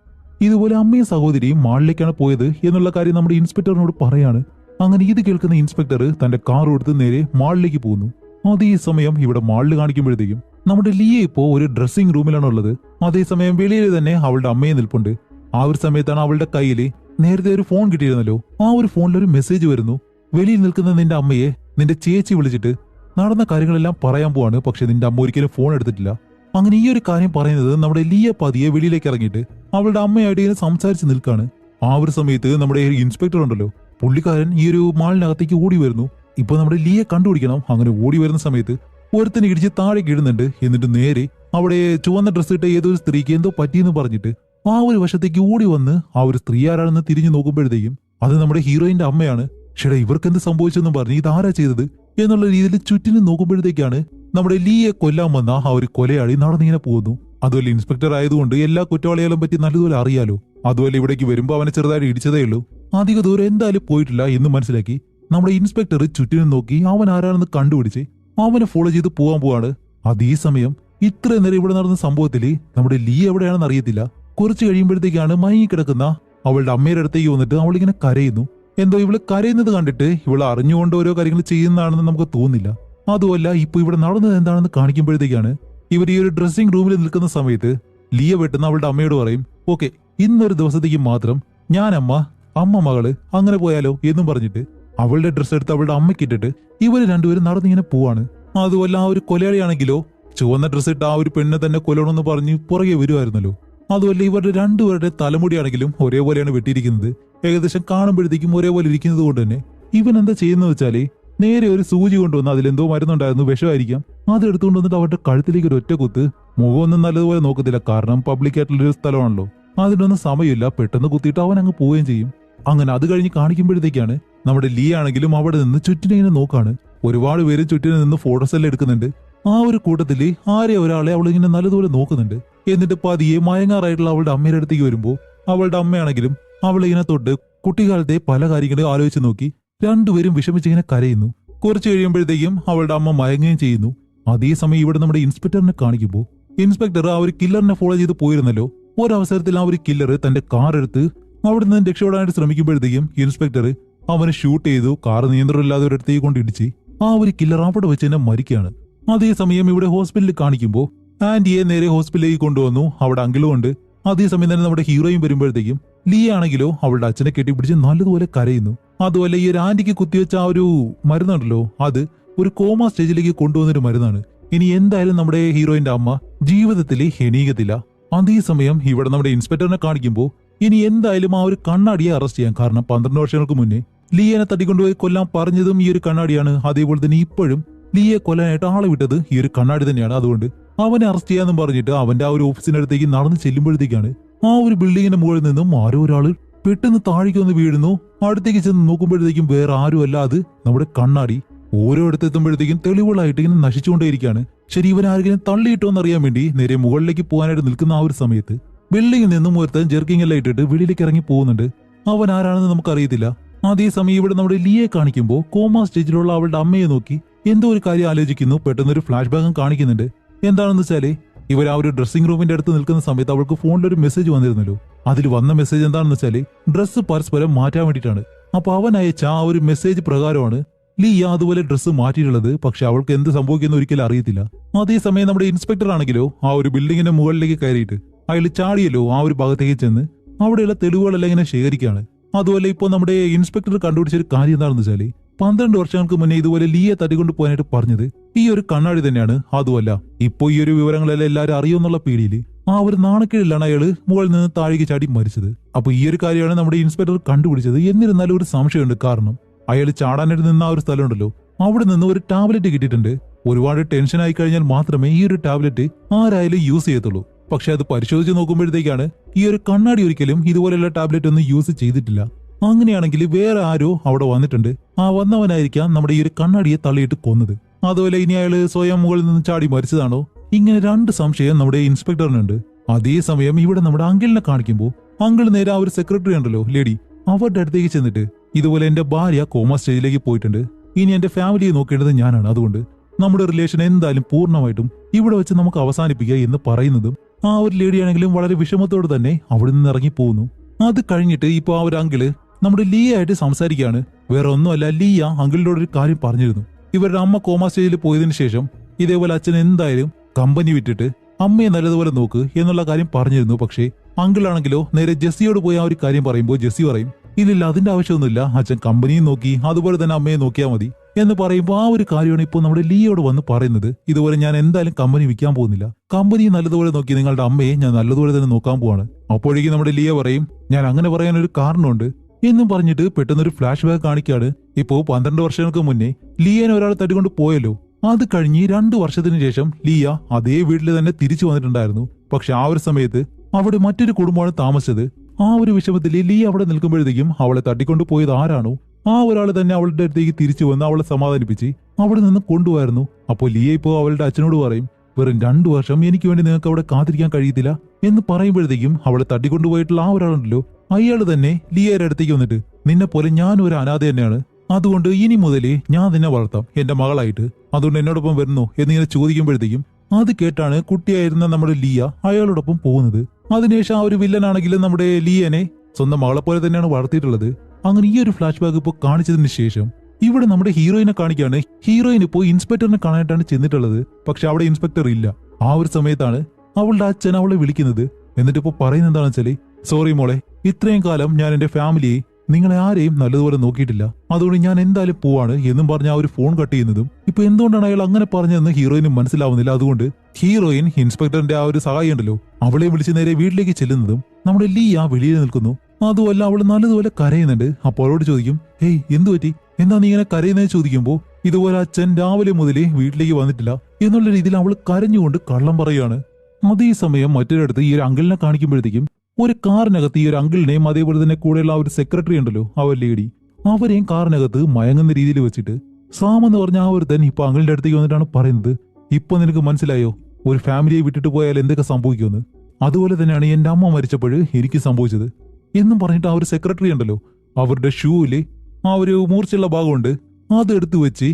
ഇതുപോലെ അമ്മയും സഹോദരിയും മാളിലേക്കാണ് പോയത് എന്നുള്ള കാര്യം നമ്മുടെ ഇൻസ്പെക്ടറിനോട് പറയാണ്. അങ്ങനെ ഇത് കേൾക്കുന്ന ഇൻസ്പെക്ടർ തന്റെ കാർ എടുത്ത് നേരെ മാളിലേക്ക് പോകുന്നു. അതേസമയം ഇവിടെ മാളിൽ കാണിക്കുമ്പോഴത്തേക്കും നമ്മുടെ ലിയ ഇപ്പോ ഒരു ഡ്രസ്സിംഗ് റൂമിലാണ് ഉള്ളത്. അതേസമയം വെളിയിൽ തന്നെ അവളുടെ അമ്മയെ നിൽപ്പുണ്ട്. ആ ഒരു സമയത്താണ് അവളുടെ കയ്യിൽ നേരത്തെ ഒരു ഫോൺ കിട്ടിയിരുന്നല്ലോ, ആ ഒരു ഫോണിൽ ഒരു മെസ്സേജ് വരുന്നു. വെളിയിൽ നിൽക്കുന്ന നിന്റെ അമ്മയെ നിന്റെ ചേച്ചി വിളിച്ചിട്ട് നടന്ന കാര്യങ്ങളെല്ലാം പറയാൻ പോവാണ്, പക്ഷെ നിന്റെ അമ്മ ഒരിക്കലും ഫോൺ എടുത്തിട്ടില്ല. അങ്ങനെ ഈ ഒരു കാര്യം പറയുന്നത് നമ്മുടെ ലിയ പതിയെ വെളിയിലേക്ക് ഇറങ്ങിയിട്ട് അവളുടെ അമ്മയായിട്ട് ഇങ്ങനെ സംസാരിച്ച് നിൽക്കാണ്. ആ ഒരു സമയത്ത് നമ്മുടെ ഇൻസ്പെക്ടർ ഉണ്ടല്ലോ, പുള്ളിക്കാരൻ ഈ ഒരു മാളിനകത്തേക്ക് ഓടി വരുന്നു. ഇപ്പൊ നമ്മുടെ ലിയെ കണ്ടുപിടിക്കണം. അങ്ങനെ ഓടി വരുന്ന സമയത്ത് ഒരുത്തനെ ഇടിച്ച് താഴേക്ക് ഇടുന്നുണ്ട്. എന്നിട്ട് നേരെ അവിടെ ചുവന്ന ഡ്രസ്സ് ഇട്ട ഏതൊരു സ്ത്രീക്ക് എന്തോ പറ്റിയെന്ന് പറഞ്ഞിട്ട് ആ ഒരു വശത്തേക്ക് ഓടി വന്ന് ആ ഒരു സ്ത്രീ ആരാണെന്ന് തിരിഞ്ഞു നോക്കുമ്പോഴത്തേക്കും അത് നമ്മുടെ ഹീറോയിന്റെ അമ്മയാണ്. ഷെടാ ഇവർക്ക് എന്ത് സംഭവിച്ചെന്നും പറഞ്ഞ് ഇതാരാ ചെയ്തത് എന്നുള്ള രീതിയിൽ ചുറ്റിനും നോക്കുമ്പോഴത്തേക്കാണ് നമ്മുടെ ലിയെ കൊല്ലാൻ വന്ന ആ ഒരു കൊലയാളി നടന്നിങ്ങനെ പോകുന്നു. അതുപോലെ ഇൻസ്പെക്ടർ ആയതുകൊണ്ട് എല്ലാ കുറ്റവാളികളെ പറ്റി നല്ലതുപോലെ അറിയാലോ. അതുപോലെ ഇവിടേക്ക് വരുമ്പോ അവനെ ചെറുതായിട്ട് ഇടിച്ചതേ ഉള്ളൂ, അധിക ദൂരം എന്തായാലും പോയിട്ടില്ല എന്ന് മനസ്സിലാക്കി നമ്മുടെ ഇൻസ്പെക്ടർ ചുറ്റിനും നോക്കി അവൻ ആരാണെന്ന് കണ്ടുപിടിച്ച് അവനെ ഫോളോ ചെയ്ത് പോകാൻ പോവാണ്. അതേസമയം ഇത്രയും നേരം ഇവിടെ നടന്ന സംഭവത്തില് നമ്മുടെ ലിയ എവിടെയാണെന്ന് അറിയത്തില്ല. കുറച്ച് കഴിയുമ്പോഴത്തേക്കാണ് മയങ്ങിക്കിടക്കുന്ന അവളുടെ അമ്മയുടെ അടുത്തേക്ക് വന്നിട്ട് അവളിങ്ങനെ കരയുന്നു. എന്തോ ഇവള് കരയുന്നത് കണ്ടിട്ട് ഇവള് അറിഞ്ഞുകൊണ്ട് ഓരോ കാര്യങ്ങൾ ചെയ്യുന്നതാണെന്ന് നമുക്ക് തോന്നില്ല. അതുമല്ല ഇപ്പൊ ഇവിടെ നടന്നത് എന്താണെന്ന് കാണിക്കുമ്പോഴത്തേക്കാണ് ഇവർ ഈ ഒരു ഡ്രസ്സിംഗ് റൂമിൽ നിൽക്കുന്ന സമയത്ത് ലിയ വെട്ടുന്ന അവളുടെ അമ്മയോട് പറയും, ഓക്കെ ഇന്നൊരു ദിവസത്തേക്ക് മാത്രം ഞാൻ അമ്മ മകള് അങ്ങനെ പോയാലോ എന്നും പറഞ്ഞിട്ട് അവളുടെ ഡ്രസ്സ് എടുത്ത് അവളുടെ അമ്മയ്ക്കിട്ടിട്ട് ഇവര് രണ്ടുപേരും നടന്നിങ്ങനെ പോവാണ്. അതുമല്ല ആ ഒരു കൊലയാളിയാണെങ്കിലോ ചുവന്ന ഡ്രസ്സ് ഇട്ട് ആ ഒരു പെണ്ണിനെ തന്നെ കൊല്ലണമെന്ന് പറഞ്ഞ് പുറകെ വരുമായിരുന്നല്ലോ. അതുമല്ല ഇവരുടെ രണ്ടുപേരുടെ തലമുടിയാണെങ്കിലും ഒരേപോലെയാണ് വെട്ടിയിരിക്കുന്നത്. ഏകദേശം കാണുമ്പോഴത്തേക്കും ഒരേപോലെ ഇരിക്കുന്നത് കൊണ്ട് തന്നെ ഇവൻ എന്താ ചെയ്യുന്നത് വെച്ചാല് നേരെ ഒരു സൂചി കൊണ്ടുവന്ന് അതിലെന്തോ മരുന്നുണ്ടായിരുന്നു, വിഷമായിരിക്കാം, അതെടുത്തുകൊണ്ട് വന്നിട്ട് അവരുടെ കഴുത്തിലേക്ക് ഒരു ഒറ്റ കുത്ത്. മുഖമൊന്നും നല്ലതുപോലെ നോക്കത്തില്ല, കാരണം പബ്ലിക് ആയിട്ടുള്ളൊരു സ്ഥലമാണല്ലോ. അതിനൊന്നും സമയമില്ല, പെട്ടെന്ന് കുത്തിയിട്ട് അവൻ അങ്ങ് പോവുകയും ചെയ്യും. അങ്ങനെ അത് കഴിഞ്ഞ് കാണിക്കുമ്പോഴത്തേക്കാണ് നമ്മുടെ ലീ ആണെങ്കിലും അവിടെ നിന്ന് ചുറ്റിനെ ഇങ്ങനെ നോക്കാണ്. ഒരുപാട് പേര് ചുറ്റിനെ നിന്ന് ഫോട്ടോസ് എല്ലാം എടുക്കുന്നുണ്ട്. ആ ഒരു കൂട്ടത്തില് ഒരാളെ അവളിങ്ങനെ നല്ലതുപോലെ നോക്കുന്നുണ്ട്. എന്നിട്ട് പതിയെ മയങ്ങാറായിട്ടുള്ള അവളുടെ അമ്മയുടെ അടുത്തേക്ക് വരുമ്പോ അവളുടെ അമ്മയാണെങ്കിലും അവളിങ്ങനെ തൊട്ട് കുട്ടിക്കാലത്തെ പല കാര്യങ്ങളും ആലോചിച്ച് നോക്കി രണ്ടുപേരും വിഷമിച്ചിങ്ങനെ കരയുന്നു. കുറച്ച് കഴിയുമ്പോഴത്തേക്കും അവളുടെ അമ്മ മയങ്ങുകയും ചെയ്യുന്നു. അതേസമയം ഇവിടെ നമ്മുടെ ഇൻസ്പെക്ടറിനെ കാണിക്കുമ്പോൾ ഇൻസ്പെക്ടർ ആ ഒരു കില്ലറിനെ ഫോളോ ചെയ്ത് പോയിരുന്നല്ലോ. ഒരവസരത്തിൽ ആ ഒരു കില്ലർ തന്റെ കാർ എടുത്ത് അവിടെ നിന്ന് രക്ഷപ്പെടാനായിട്ട് ശ്രമിക്കുമ്പോഴത്തേക്കും ഇൻസ്പെക്ടർ അവനെ ഷൂട്ട് ചെയ്തു. കാർ നിയന്ത്രണമില്ലാതെ ഒരിടത്തേക്ക് കൊണ്ട് ഇടിച്ച് ആ ഒരു കില്ലർ അവിടെ വെച്ച് തന്നെ മരിക്കുകയാണ്. അതേസമയം ഇവിടെ ഹോസ്പിറ്റലിൽ കാണിക്കുമ്പോൾ ആന്റിയെ നേരെ ഹോസ്പിറ്റലിലേക്ക് കൊണ്ടുവന്നു. അവിടെ അങ്കിളും ഉണ്ട്. അതേസമയം തന്നെ നമ്മുടെ ഹീറോയും വരുമ്പോഴത്തേക്കും ലീ ആണെങ്കിലോ അവളുടെ അച്ഛനെ കെട്ടിപ്പിടിച്ച് നല്ലതുപോലെ കരയുന്നു. അതുപോലെ ഈ ഒരു ആന്റിക്ക് കുത്തിവെച്ച ആ ഒരു മരുന്നുണ്ടല്ലോ, അത് ഒരു കോമ സ്റ്റേജിലേക്ക് കൊണ്ടുവന്നൊരു മരുന്നാണ്. ഇനി എന്തായാലും നമ്മുടെ ഹീറോയിന്റെ അമ്മ ജീവിതത്തിൽ എണീകത്തില്ല. അതേസമയം ഇവിടെ നമ്മുടെ ഇൻസ്പെക്ടറിനെ കാണിക്കുമ്പോൾ ഇനി എന്തായാലും ആ ഒരു കണ്ണാടിയെ അറസ്റ്റ് ചെയ്യാം. കാരണം 12 വർഷങ്ങൾക്ക് മുന്നേ ലീയനെ തട്ടിക്കൊണ്ടുപോയി കൊല്ലാൻ പറഞ്ഞതും ഈ ഒരു കണ്ണാടിയാണ്. അതേപോലെ തന്നെ ഇപ്പോഴും ലീയെ കൊല്ലാനായിട്ട് ആളെ വിട്ടത് ഈ ഒരു കണ്ണാടി തന്നെയാണ്. അതുകൊണ്ട് അവനെ അറസ്റ്റ് ചെയ്യാന്നും പറഞ്ഞിട്ട് അവന്റെ ആ ഒരു ഓഫീസിനടുത്തേക്ക് നടന്ന് ചെല്ലുമ്പോഴത്തേക്കാണ് ആ ഒരു ബിൽഡിങ്ങിന്റെ മുകളിൽ നിന്നും ആരോ ഒരാള് പെട്ടെന്ന് താഴേക്ക് വന്ന് വീഴുന്നു. അടുത്തേക്ക് ചെന്ന് നോക്കുമ്പോഴത്തേക്കും വേറെ ആരും അല്ല, അത് നമ്മുടെ കണ്ണാടി. ഓരോ ഇടത്തെത്തുമ്പോഴത്തേക്കും തെളിവുകളായിട്ട് ഇങ്ങനെ നശിച്ചുകൊണ്ടേയിരിക്കുകയാണ്. ശരി, ഇവനാരെങ്കിലും തള്ളിയിട്ടോ എന്നറിയാൻ വേണ്ടി നേരെ മുകളിലേക്ക് പോകാനായിട്ട് നിൽക്കുന്ന ആ ഒരു സമയത്ത് ബിൽഡിങ്ങിൽ നിന്നും ഒരുത്തൻ ജെർക്കിംഗ് എല്ലാം ഇട്ടിട്ട് വെളിയിലേക്ക് ഇറങ്ങി പോകുന്നുണ്ട്. അവൻ ആരാണെന്ന് നമുക്കറിയത്തില്ല. അതേസമയം ഇവിടെ നമ്മുടെ ലീയെ കാണിക്കുമ്പോൾ കോമ സ്റ്റേജിലുള്ള അവളുടെ അമ്മയെ നോക്കി എന്തോ ഒരു കാര്യം ആലോചിക്കുന്നു. പെട്ടെന്നൊരു ഫ്ലാഷ് ബാഗും കാണിക്കുന്നുണ്ട്. എന്താണെന്ന് വെച്ചാല് ഇവർ ആ ഒരു ഡ്രസ്സിംഗ് റൂമിന്റെ അടുത്ത് നിൽക്കുന്ന സമയത്ത് അവൾക്ക് ഫോണിലൊരു മെസ്സേജ് വന്നിരുന്നല്ലോ. അതിൽ വന്ന മെസ്സേജ് എന്താണെന്ന് വെച്ചാല് ഡ്രസ്സ് പരസ്പരം മാറ്റാൻ വേണ്ടിയിട്ടാണ്. അപ്പൊ അവൻ അയച്ച ആ ഒരു മെസ്സേജ് പ്രകാരമാണ് ലീയ അതുപോലെ ഡ്രസ്സ് മാറ്റിയിട്ടുള്ളത്. പക്ഷെ അവൾക്ക് എന്ത് സംഭവിക്കുന്ന ഒരിക്കലും അറിയത്തില്ല. അതേസമയം നമ്മുടെ ഇൻസ്പെക്ടർ ആണെങ്കിലോ ആ ഒരു ബിൽഡിങ്ങിന്റെ മുകളിലേക്ക് കയറിയിട്ട് അയാൾ ചാടിയല്ലോ ആ ഒരു ഭാഗത്തേക്ക് ചെന്ന് അവിടെയുള്ള തെളിവുകളെല്ലാം ഇങ്ങനെ ശേഖരിക്കുകയാണ്. അതുപോലെ ഇപ്പോൾ നമ്മുടെ ഇൻസ്പെക്ടർ കണ്ടുപിടിച്ചൊരു കാര്യം എന്താണെന്ന് വെച്ചാല് 12 വർഷങ്ങൾക്ക് മുന്നേ ഇതുപോലെ ലീയെ തട്ടിക്കൊണ്ട് പോകാനായിട്ട് പറഞ്ഞത് ഈ ഒരു കണ്ണാടി തന്നെയാണ്. അതുമല്ല ഇപ്പൊ ഈ ഒരു വിവരങ്ങളെല്ലാം എല്ലാവരും അറിയുമെന്നുള്ള പേടിയിൽ ആ ഒരു നാണക്കേടിലാണ് അയാള് മുകളിൽ നിന്ന് താഴേക്ക് ചാടി മരിച്ചത്. അപ്പൊ ഈ ഒരു കാര്യമാണ് നമ്മുടെ ഇൻസ്പെക്ടർ കണ്ടുപിടിച്ചത്. എന്നിരുന്നാലും ഒരു സംശയമുണ്ട്. കാരണം അയാൾ ചാടാനായിട്ട് നിന്ന ആ ഒരു സ്ഥലമുണ്ടല്ലോ, അവിടെ നിന്ന് ഒരു ടാബ്ലറ്റ് കിട്ടിയിട്ടുണ്ട്. ഒരുപാട് ടെൻഷൻ ആയി കഴിഞ്ഞാൽ മാത്രമേ ഈ ഒരു ടാബ്ലറ്റ് ആരായാലും യൂസ് ചെയ്യത്തുള്ളൂ. പക്ഷെ അത് പരിശോധിച്ച് നോക്കുമ്പോഴത്തേക്കാണ് ഈ ഒരു കണ്ണാടി ഒരിക്കലും ഇതുപോലെയുള്ള ടാബ്ലറ്റ് ഒന്നും യൂസ് ചെയ്തിട്ടില്ല. അങ്ങനെയാണെങ്കിൽ വേറെ ആരോ അവിടെ വന്നിട്ടുണ്ട്. ആ വന്നവനായിരിക്കാം നമ്മുടെ ഈ ഒരു കണ്ണാടിയെ തള്ളിയിട്ട് കൊന്നത്. അതുപോലെ ഇനി അയാള് സ്വയം മുകളിൽ നിന്ന് ചാടി മരിച്ചതാണോ? ഇങ്ങനെ രണ്ട് സംശയം നമ്മുടെ ഇൻസ്പെക്ടറിനുണ്ട്. അതേസമയം ഇവിടെ നമ്മുടെ അങ്കിളിനെ കാണിക്കുമ്പോൾ അങ്കിൾ നേരെ ആ ഒരു സെക്രട്ടറി ഉണ്ടല്ലോ ലേഡി, അവരുടെ അടുത്തേക്ക് ചെന്നിട്ട് ഇതുപോലെ എന്റെ ഭാര്യ കോമ സ്റ്റേജിലേക്ക് പോയിട്ടുണ്ട്, ഇനി എന്റെ ഫാമിലിയെ നോക്കേണ്ടത് ഞാനാണ്, അതുകൊണ്ട് നമ്മുടെ റിലേഷൻ എന്തായാലും പൂർണ്ണമായിട്ടും ഇവിടെ വെച്ച് നമുക്ക് അവസാനിപ്പിക്കുക എന്ന് പറയുന്നതും ആ ഒരു ലേഡിയാണെങ്കിലും വളരെ വിഷമത്തോടെ തന്നെ അവിടെ നിന്ന് ഇറങ്ങി പോകുന്നു. അത് കഴിഞ്ഞിട്ട് ഇപ്പൊ ആ ഒരു അങ്കിള് നമ്മുടെ ലീയ ആയിട്ട് സംസാരിക്കുകയാണ്. വേറെ ഒന്നുമല്ല, ലീയ അങ്കിളിനോട് ഒരു കാര്യം പറഞ്ഞിരുന്നു. ഇവരുടെ അമ്മ കോമ സ്റ്റേജിൽ പോയതിനു ശേഷം ഇതേപോലെ അച്ഛൻ എന്തായാലും കമ്പനി വിട്ടിട്ട് അമ്മയെ നല്ലതുപോലെ നോക്ക് എന്നുള്ള കാര്യം പറഞ്ഞിരുന്നു. പക്ഷേ അങ്കിളാണെങ്കിലോ നേരെ ജെസ്സിയോട് പോയി ആ ഒരു കാര്യം പറയുമ്പോൾ ജെസ്സി പറയും ഇല്ലില്ല, അതിന്റെ ആവശ്യമൊന്നുമില്ല, അച്ഛൻ കമ്പനിയും നോക്കി അതുപോലെ തന്നെ അമ്മയെ നോക്കിയാൽ മതി എന്ന് പറയുമ്പോൾ ആ ഒരു കാര്യമാണ് ഇപ്പോൾ നമ്മുടെ ലീയോട് വന്ന് പറയുന്നത്. ഇതുപോലെ ഞാൻ എന്തായാലും കമ്പനി വിൽക്കാൻ പോകുന്നില്ല, കമ്പനി നല്ലതുപോലെ നോക്കി നിങ്ങളുടെ അമ്മയെ ഞാൻ നല്ലതുപോലെ തന്നെ നോക്കാൻ പോവാണ്. അപ്പോഴേക്കും നമ്മുടെ ലീയ പറയും ഞാൻ അങ്ങനെ പറയാനൊരു കാരണമുണ്ട് എന്നും പറഞ്ഞിട്ട് പെട്ടെന്നൊരു ഫ്ലാഷ് ബാക്ക് കാണിക്കാണ്. ഇപ്പോ 12 വർഷങ്ങൾക്ക് മുന്നേ ലീയനെ ഒരാൾ തട്ടിക്കൊണ്ട് പോയല്ലോ. അത് കഴിഞ്ഞ് 2 വർഷത്തിന് ശേഷം ലീയ അതേ വീട്ടിൽ തന്നെ തിരിച്ചു വന്നിട്ടുണ്ടായിരുന്നു. പക്ഷെ ആ ഒരു സമയത്ത് അവിടെ മറ്റൊരു കുടുംബമാണ് താമസിച്ചത്. ആ ഒരു വിഷമത്തിൽ ലീയ അവിടെ നിൽക്കുമ്പോഴത്തേക്കും അവളെ തട്ടിക്കൊണ്ട് പോയത് ആരാണോ ആ ഒരാൾ തന്നെ അവളുടെ അടുത്തേക്ക് തിരിച്ചു വന്ന് അവളെ സമാധാനിപ്പിച്ച് അവിടെ നിന്ന് കൊണ്ടുപോയിരുന്നു. അപ്പോൾ ലീയ ഇപ്പോ അവളുടെ അച്ഛനോട് പറയും വെറും 2 വർഷം എനിക്ക് വേണ്ടി നിങ്ങൾക്ക് അവിടെ കാത്തിരിക്കാൻ കഴിയത്തില്ല എന്ന് പറയുമ്പോഴത്തേക്കും അവളെ തട്ടിക്കൊണ്ടുപോയിട്ടുള്ള ആ ഒരാളുണ്ടല്ലോ അയാൾ തന്നെ ലീയയുടെ അടുത്തേക്ക് വന്നിട്ട് നിന്നെ പോലെ ഞാൻ ഒരു അനാഥ തന്നെയാണ്, അതുകൊണ്ട് ഇനി മുതലേ ഞാൻ നിന്നെ വളർത്താം എന്റെ മകളായിട്ട്, അതുകൊണ്ട് എന്നോടൊപ്പം വരുന്നോ എന്നിങ്ങനെ ചോദിക്കുമ്പോഴത്തേക്കും അത് കേട്ടാണ് കുട്ടിയായിരുന്ന നമ്മുടെ ലീയ അയാളോടൊപ്പം പോകുന്നത്. അതിനുശേഷം ആ ഒരു വില്ലനാണെങ്കിലും നമ്മുടെ ലീയനെ സ്വന്തം മകളെ പോലെ തന്നെയാണ് വളർത്തിയിട്ടുള്ളത്. അങ്ങനെ ഈ ഒരു ഫ്ലാഷ് ബാക്ക് ഇപ്പോൾ കാണിച്ചതിന് ശേഷം ഇവിടെ നമ്മുടെ ഹീറോയിനെ കാണിക്കാണ്. ഹീറോയിൻ ഇപ്പോൾ ഇൻസ്പെക്ടറിനെ കാണാനായിട്ടാണ് ചെന്നിട്ടുള്ളത്. പക്ഷെ അവിടെ ഇൻസ്പെക്ടർ ഇല്ല. ആ ഒരു സമയത്താണ് അവളുടെ അച്ഛൻ അവളെ വിളിക്കുന്നത്. എന്നിട്ട് ഇപ്പോൾ പറയുന്നത് എന്താണെന്ന് വെച്ചാല് സോറി മോളെ, ഇത്രയും കാലം ഞാൻ എന്റെ ഫാമിലിയെ നിങ്ങളെ ആരെയും നല്ലതുപോലെ നോക്കിയിട്ടില്ല, അതുകൊണ്ട് ഞാൻ എന്തായാലും പോവാണ് എന്നും പറഞ്ഞ ആ ഒരു ഫോൺ കട്ട് ചെയ്യുന്നതും ഇപ്പൊ എന്തുകൊണ്ടാണ് അയാൾ അങ്ങനെ പറഞ്ഞതെന്ന് ഹീറോയിന് മനസ്സിലാവുന്നില്ല. അതുകൊണ്ട് ഹീറോയിൻ ഇൻസ്പെക്ടറിന്റെ ആ ഒരു സഹായം ഉണ്ടല്ലോ, അവളെ വിളിച്ച് നേരെ വീട്ടിലേക്ക് ചെല്ലുന്നതും നമ്മുടെ ലിയ വെളിയിൽ നിൽക്കുന്നു. അതുമല്ല അവൾ നല്ലതുപോലെ കരയുന്നുണ്ട്. അപ്പോൾ അവളോട് ചോദിക്കും, ഹേയ് എന്തു പറ്റി, എന്താ നീ ഇങ്ങനെ കരയുന്നത് ചോദിക്കുമ്പോൾ ഇതുപോലെ അച്ഛൻ രാവിലെ മുതലേ വീട്ടിലേക്ക് വന്നിട്ടില്ല എന്നുള്ള രീതിയിൽ അവൾ കരഞ്ഞുകൊണ്ട് കള്ളം പറയുകയാണ്. അതേസമയം മറ്റൊരിടത്ത് ഈ ഒരു അങ്കിളിനെ കാണിക്കുമ്പോഴത്തേക്കും ഒരു കാറിനകത്ത് ഈ ഒരു അങ്കിളിനെയും അതേപോലെ തന്നെ കൂടെയുള്ള ആ ഒരു സെക്രട്ടറി ഉണ്ടല്ലോ, ആ ഒരു ലേഡി, അവരെയും കാറിനകത്ത് മയങ്ങുന്ന രീതിയിൽ വെച്ചിട്ട് സാം എന്ന് പറഞ്ഞ ആ ഒരുത്തൻ ഇപ്പൊ അങ്കിളിന്റെ അടുത്തേക്ക് വന്നിട്ടാണ് പറയുന്നത്, ഇപ്പൊ നിനക്ക് മനസ്സിലായോ ഒരു ഫാമിലിയെ വിട്ടിട്ട് പോയാൽ എന്തൊക്കെ സംഭവിക്കുമെന്ന്? അതുപോലെ തന്നെയാണ് എന്റെ അമ്മ മരിച്ചപ്പോൾ എനിക്ക് സംഭവിച്ചത് എന്നും പറഞ്ഞിട്ട് ആ ഒരു സെക്രട്ടറി ഉണ്ടല്ലോ അവരുടെ ഷൂവില് ആ ഒരു മൂർച്ചയുള്ള ഭാഗമുണ്ട്, അതെടുത്തു വെച്ച്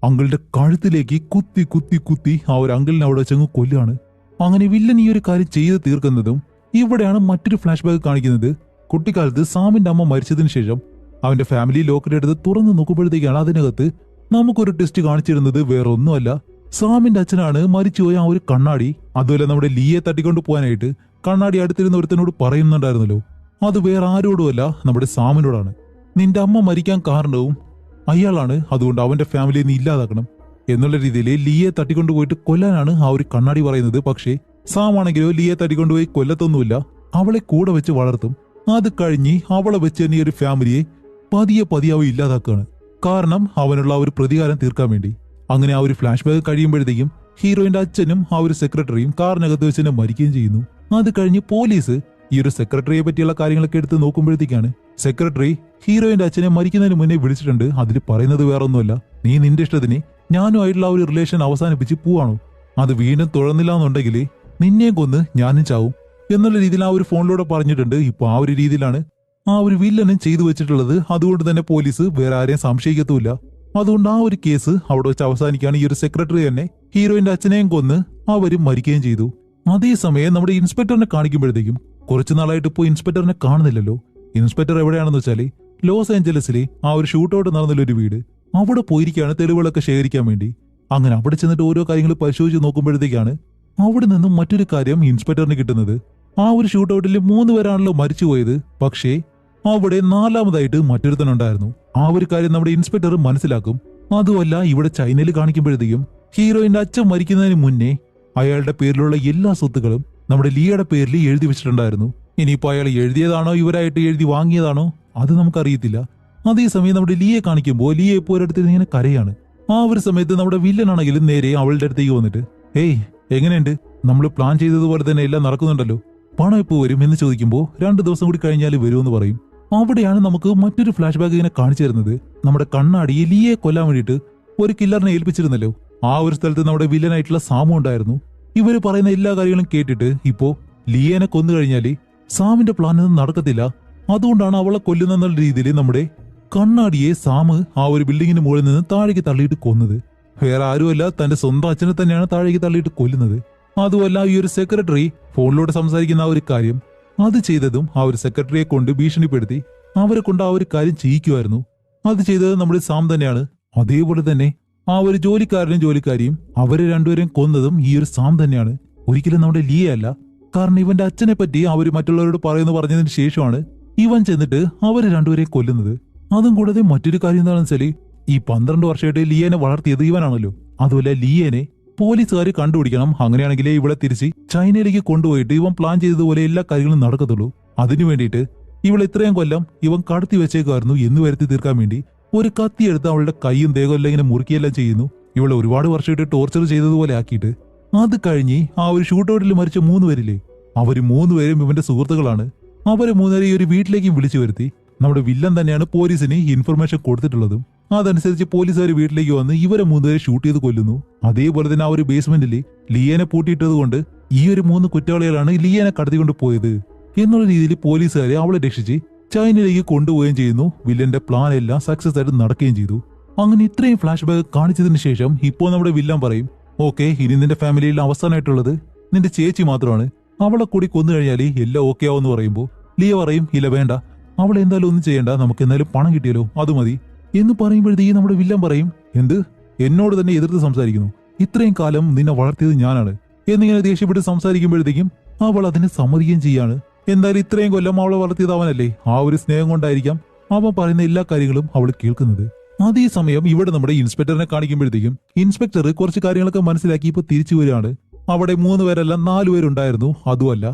അങ്കിളുടെ കഴുത്തിലേക്ക് കുത്തി കുത്തി കുത്തി ആ ഒരു അങ്കിളിനെ അവിടെ വെച്ചങ്ങ് കൊല്ലുകയാണ്. അങ്ങനെ വില്ലൻ ഈ ഒരു കാര്യം ചെയ്ത് തീർക്കുന്നതും ഇവിടെയാണ് മറ്റൊരു ഫ്ലാഷ് ബാക്ക് കാണിക്കുന്നത്. കുട്ടിക്കാലത്ത് സാമിന്റെ അമ്മ മരിച്ചതിന് ശേഷം അവന്റെ ഫാമിലി ലോക്കറ്റ് എടുത്ത് തുറന്നു നോക്കുമ്പോഴത്തേക്കാണ് അതിനകത്ത് നമുക്കൊരു ടെസ്റ്റ് കാണിച്ചിരുന്നത് വേറെ ഒന്നുമല്ല, സാമിന്റെ അച്ഛനാണ് മരിച്ചുപോയ ആ ഒരു കണ്ണാടി. അതുപോലെ നമ്മുടെ ലീയെ തട്ടിക്കൊണ്ട് പോകാനായിട്ട് കണ്ണാടി അടുത്തിരുന്ന ഒരുത്തനോട് പറയുന്നുണ്ടായിരുന്നല്ലോ, അത് വേറെ ആരോടുമല്ല നമ്മുടെ സാമിനോടാണ്. നിന്റെ അമ്മ മരിക്കാൻ കാരണവും അയാളാണ്, അതുകൊണ്ട് അവന്റെ ഫാമിലിയെ നീ ഇല്ലാതാക്കണം എന്നുള്ള രീതിയിൽ ലീയെ തട്ടിക്കൊണ്ടുപോയിട്ട് കൊല്ലാനാണ് ആ ഒരു കണ്ണാടി പറയുന്നത്. പക്ഷേ സാം ആണെങ്കിലോ ലീയെ തട്ടിക്കൊണ്ടുപോയി കൊല്ലത്തൊന്നുമില്ല, അവളെ കൂടെ വെച്ച് വളർത്തും. അത് കഴിഞ്ഞ് അവളെ വെച്ച് തന്നെ ഈ ഒരു ഫാമിലിയെ പതിയെ പതിയെ അവ ഇല്ലാതാക്കുകയാണ്, കാരണം അവനുള്ള ആ ഒരു പ്രതികാരം തീർക്കാൻ വേണ്ടി. അങ്ങനെ ആ ഒരു ഫ്ലാഷ് ബാക്ക് കഴിയുമ്പോഴത്തേക്കും ഹീറോയിന്റെ അച്ഛനും ആ ഒരു സെക്രട്ടറിയും കാറിനകത്ത് വെച്ച് തന്നെ മരിക്കുകയും ചെയ്യുന്നു. അത് കഴിഞ്ഞ് പോലീസ് ഈ ഒരു സെക്രട്ടറിയെ പറ്റിയുള്ള കാര്യങ്ങളൊക്കെ എടുത്ത് നോക്കുമ്പോഴത്തേക്കാണ് സെക്രട്ടറി ഹീറോയിന്റെ അച്ഛനെ മരിക്കുന്നതിന് മുന്നേ വിളിച്ചിട്ടുണ്ട്. അതിൽ പറയുന്നത് വേറെ ഒന്നുമല്ല, നീ നിന്റെ ഇഷ്ടത്തിന് ഞാനുമായിട്ടുള്ള ആ ഒരു റിലേഷൻ അവസാനിപ്പിച്ച് പോവാണോ, അത് വീണ്ടും തുടർന്നില്ല എന്നുണ്ടെങ്കിൽ നിന്നെയും കൊന്ന് ഞാനും ചാവും എന്നുള്ള രീതിയിൽ ആ ഒരു ഫോണിലൂടെ പറഞ്ഞിട്ടുണ്ട്. ഇപ്പൊ ആ ഒരു രീതിയിലാണ് ആ ഒരു വില്ലനും ചെയ്തു വെച്ചിട്ടുള്ളത്. അതുകൊണ്ട് തന്നെ പോലീസ് വേറെ ആരെയും സംശയിക്കത്തുമില്ല. അതുകൊണ്ട് ആ ഒരു കേസ് അവിടെ വെച്ച് അവസാനിക്കുകയാണ്. ഈ ഒരു സെക്രട്ടറി തന്നെ ഹീറോയിന്റെ അച്ഛനെയും കൊന്ന് അവരും മരിക്കുകയും ചെയ്തു. അതേസമയം നമ്മുടെ ഇൻസ്പെക്ടറിനെ കാണിക്കുമ്പോഴത്തേക്കും കുറച്ചു നാളായിട്ട് ഇപ്പോൾ ഇൻസ്പെക്ടറിനെ കാണുന്നില്ലല്ലോ. ഇൻസ്പെക്ടർ എവിടെയാണെന്ന് വെച്ചാല് ലോസ് ഏഞ്ചലസിലെ ആ ഒരു ഷൂട്ടൗട്ട് നടന്നൊരു വീട്, അവിടെ പോയിരിക്കുകയാണ് തെളിവുകളൊക്കെ ശേഖരിക്കാൻ വേണ്ടി. അങ്ങനെ അവിടെ ചെന്നിട്ട് ഓരോ കാര്യങ്ങൾ പരിശോധിച്ച് നോക്കുമ്പോഴത്തേക്കാണ് അവിടെ നിന്നും മറ്റൊരു കാര്യം ഇൻസ്പെക്ടറിന് കിട്ടുന്നത്. ആ ഒരു ഷൂട്ടൗട്ടിൽ 3 പേരാണല്ലോ മരിച്ചുപോയത്, പക്ഷേ അവിടെ 4ാമതായിട്ട് മറ്റൊരുത്തനുണ്ടായിരുന്നു. ആ ഒരു കാര്യം നമ്മുടെ ഇൻസ്പെക്ടർ മനസ്സിലാക്കും. അതുമല്ല ഇവിടെ ചൈനയിൽ കാണിക്കുമ്പോഴത്തേക്കും ഹീറോയിന്റെ അച്ഛൻ മരിക്കുന്നതിന് മുന്നേ അയാളുടെ പേരിലുള്ള എല്ലാ സ്വത്തുക്കളും നമ്മുടെ ലിയയുടെ പേരിൽ എഴുതി വെച്ചിട്ടുണ്ടായിരുന്നു. ഇനിയിപ്പോ അയാൾ എഴുതിയതാണോ ഇവരായിട്ട് എഴുതി വാങ്ങിയതാണോ അത് നമുക്കറിയത്തില്ല. അതേസമയം നമ്മുടെ ലിയെ കാണിക്കുമ്പോൾ ലിയ ഇപ്പോൾ ഒരിടത്ത് ഇങ്ങനെ കരയാണ്. ആ ഒരു സമയത്ത് നമ്മുടെ വില്ലനാണെങ്കിലും നേരെ അവളുടെ അടുത്തേക്ക് വന്നിട്ട്, ഹേയ് എങ്ങനെയുണ്ട്, നമ്മൾ പ്ലാൻ ചെയ്തതുപോലെ തന്നെ എല്ലാം നടക്കുന്നുണ്ടല്ലോ, പണം എപ്പോ വരും എന്ന് ചോദിക്കുമ്പോൾ 2 ദിവസം കൂടി കഴിഞ്ഞാൽ വരുമെന്ന് പറയും. അവിടെയാണ് നമുക്ക് മറ്റൊരു ഫ്ലാഷ് ബാക്ക് ഇങ്ങനെ കാണിച്ചു തരുന്നത്. നമ്മുടെ കണ്ണാടി ലിയെ കൊല്ലാൻ വേണ്ടിയിട്ട് ഒരു കില്ലറിനെ ഏൽപ്പിച്ചിരുന്നല്ലോ, ആ ഒരു സ്ഥലത്ത് നമ്മുടെ വില്ലനായിട്ടുള്ള സാമു ഉണ്ടായിരുന്നു. ഇവര് പറയുന്ന എല്ലാ കാര്യങ്ങളും കേട്ടിട്ട് ഇപ്പോ ലിയേനെ കൊന്നു കഴിഞ്ഞാല് സാമിന്റെ പ്ലാൻ ഒന്നും നടക്കത്തില്ല, അതുകൊണ്ടാണ് അവളെ കൊല്ലുന്ന രീതിയിൽ നമ്മുടെ കണ്ണാടിയെ സാമ് ആ ഒരു ബിൽഡിങ്ങിന് മുകളിൽ നിന്ന് താഴേക്ക് തള്ളിയിട്ട് കൊന്നത്. വേറെ ആരുമല്ല, തന്റെ സ്വന്തം അച്ഛനെ തന്നെയാണ് താഴേക്ക് തള്ളിയിട്ട് കൊല്ലുന്നത്. അതുമല്ല ഈ ഒരു സെക്രട്ടറി ഫോണിലൂടെ സംസാരിക്കുന്ന ആ ഒരു കാര്യം അത് ചെയ്തതും ആ ഒരു സെക്രട്ടറിയെ കൊണ്ട് ഭീഷണിപ്പെടുത്തി അവരെ കൊണ്ട് ആ ഒരു കാര്യം ചെയ്യിക്കുമായിരുന്നു. അത് ചെയ്തത് നമ്മുടെ സാം തന്നെയാണ്. അതേപോലെ തന്നെ ആ ഒരു ജോലിക്കാരനും ജോലിക്കാരിയും അവരെ രണ്ടുപേരെയും കൊന്നതും ഈ ഒരു സാം തന്നെയാണ്, ഒരിക്കലും നമ്മുടെ ലിയ അല്ല. കാരണം ഇവന്റെ അച്ഛനെ പറ്റി അവർ മറ്റുള്ളവരോട് പറഞ്ഞതിന് ശേഷമാണ് ഇവൻ ചെന്നിട്ട് അവരെ രണ്ടുപേരെയും കൊല്ലുന്നത്. അതും കൂടാതെ മറ്റൊരു കാര്യം എന്താണെന്ന് വെച്ചാല് ഈ 12 വർഷമായിട്ട് ലിയേനെ വളർത്തിയത് ഇവനാണല്ലോ. അതുപോലെ ലിയേനെ പോലീസുകാർ കണ്ടുപിടിക്കണം, അങ്ങനെയാണെങ്കിലേ ഇവളെ തിരിച്ച് ചൈനയിലേക്ക് കൊണ്ടുപോയിട്ട് ഇവൻ പ്ലാൻ ചെയ്തതുപോലെ എല്ലാ കാര്യങ്ങളും നടക്കത്തുള്ളൂ. അതിനു വേണ്ടിയിട്ട് ഇവൾ ഇത്രയും കൊല്ലം ഇവൻ കടത്തി വെച്ചേക്കുമായിരുന്നു എന്ന് വരുത്തി തീർക്കാൻ വേണ്ടി ഒരു കത്തിയെടുത്ത് അവളുടെ കൈയും ദേഹവും എല്ലാം ഇങ്ങനെ മുറുക്കിയെല്ലാം ചെയ്യുന്നു. ഇവളെ ഒരുപാട് വർഷമായിട്ട് ടോർച്ചർ ചെയ്തതുപോലെ ആക്കിയിട്ട് അത് കഴിഞ്ഞ് ആ ഒരു ഷൂട്ടൗട്ടിൽ മരിച്ച 3 പേരില്ലേ, അവര് 3 പേരും ഇവന്റെ സുഹൃത്തുക്കളാണ്. അവരെ 3 പേരെ ഈ ഒരു വീട്ടിലേക്കും വിളിച്ചു വരുത്തി നമ്മുടെ വില്ലൻ തന്നെയാണ് പോലീസിന് ഇൻഫർമേഷൻ കൊടുത്തിട്ടുള്ളതും. അതനുസരിച്ച് പോലീസുകാർ വീട്ടിലേക്ക് വന്ന് ഇവരെ 3 പേരെ ഷൂട്ട് ചെയ്ത് കൊല്ലുന്നു. അതേപോലെ തന്നെ ആ ഒരു ബേസ്മെന്റിൽ ലിയേനെ പൂട്ടിയിട്ടത് കൊണ്ട് ഈ ഒരു 3 കുറ്റവാളികളാണ് ലിയേനെ കടത്തിക്കൊണ്ട് പോയത് എന്നുള്ള രീതിയിൽ പോലീസുകാരെ അവളെ രക്ഷിച്ച് ചൈനയിലേക്ക് കൊണ്ടുപോവുകയും ചെയ്യുന്നു. വില്ലന്റെ പ്ലാൻ എല്ലാം സക്സസ് ആയിട്ട് നടക്കുകയും ചെയ്തു. അങ്ങനെ ഇത്രയും ഫ്ലാഷ് ബാക്ക് കാണിച്ചതിന് ശേഷം ഇപ്പോൾ നമ്മുടെ വില്ലൻ പറയും, ഓക്കെ ഇനി നിന്റെ ഫാമിലിയിൽ അവസാനമായിട്ടുള്ളത് നിന്റെ ചേച്ചി മാത്രമാണ്, അവളെ കൂടി കൊന്നു കഴിഞ്ഞാൽ എല്ലാം ഓക്കെ ആവുമെന്ന് പറയുമ്പോൾ ലിയ പറയും, ഇല്ല വേണ്ട, അവളെ എന്തായാലും ഒന്നും ചെയ്യണ്ട, നമുക്ക് എന്തായാലും പണം കിട്ടിയല്ലോ അത് മതി എന്ന് പറയുമ്പോഴത്തേക്ക് നമ്മുടെ വില്ലൻ പറയും, എന്ത് എന്നോട് തന്നെ എതിർത്ത് സംസാരിക്കുന്നു, ഇത്രയും കാലം നിന്നെ വളർത്തിയത് ഞാനാണ് എന്നിങ്ങനെ ദേഷ്യപ്പെട്ട് സംസാരിക്കുമ്പോഴത്തേക്കും അവൾ അതിന് സമ്മതിക്കുകയും ചെയ്യാണ്. എന്തായാലും ഇത്രയും കൊല്ലം അവളെ വളർത്തിയത് അവനല്ലേ, ആ ഒരു സ്നേഹം കൊണ്ടായിരിക്കാം അവൻ പറയുന്ന എല്ലാ കാര്യങ്ങളും അവൾ കേൾക്കുന്നത്. അതേസമയം ഇവിടെ നമ്മുടെ ഇൻസ്പെക്ടറിനെ കാണിക്കുമ്പോഴത്തേക്കും ഇൻസ്പെക്ടർ കുറച്ച് കാര്യങ്ങളൊക്കെ മനസ്സിലാക്കി ഇപ്പൊ തിരിച്ചു വരികയാണ്. അവിടെ 3 പേരല്ല 4 പേരുണ്ടായിരുന്നു. അതുമല്ല,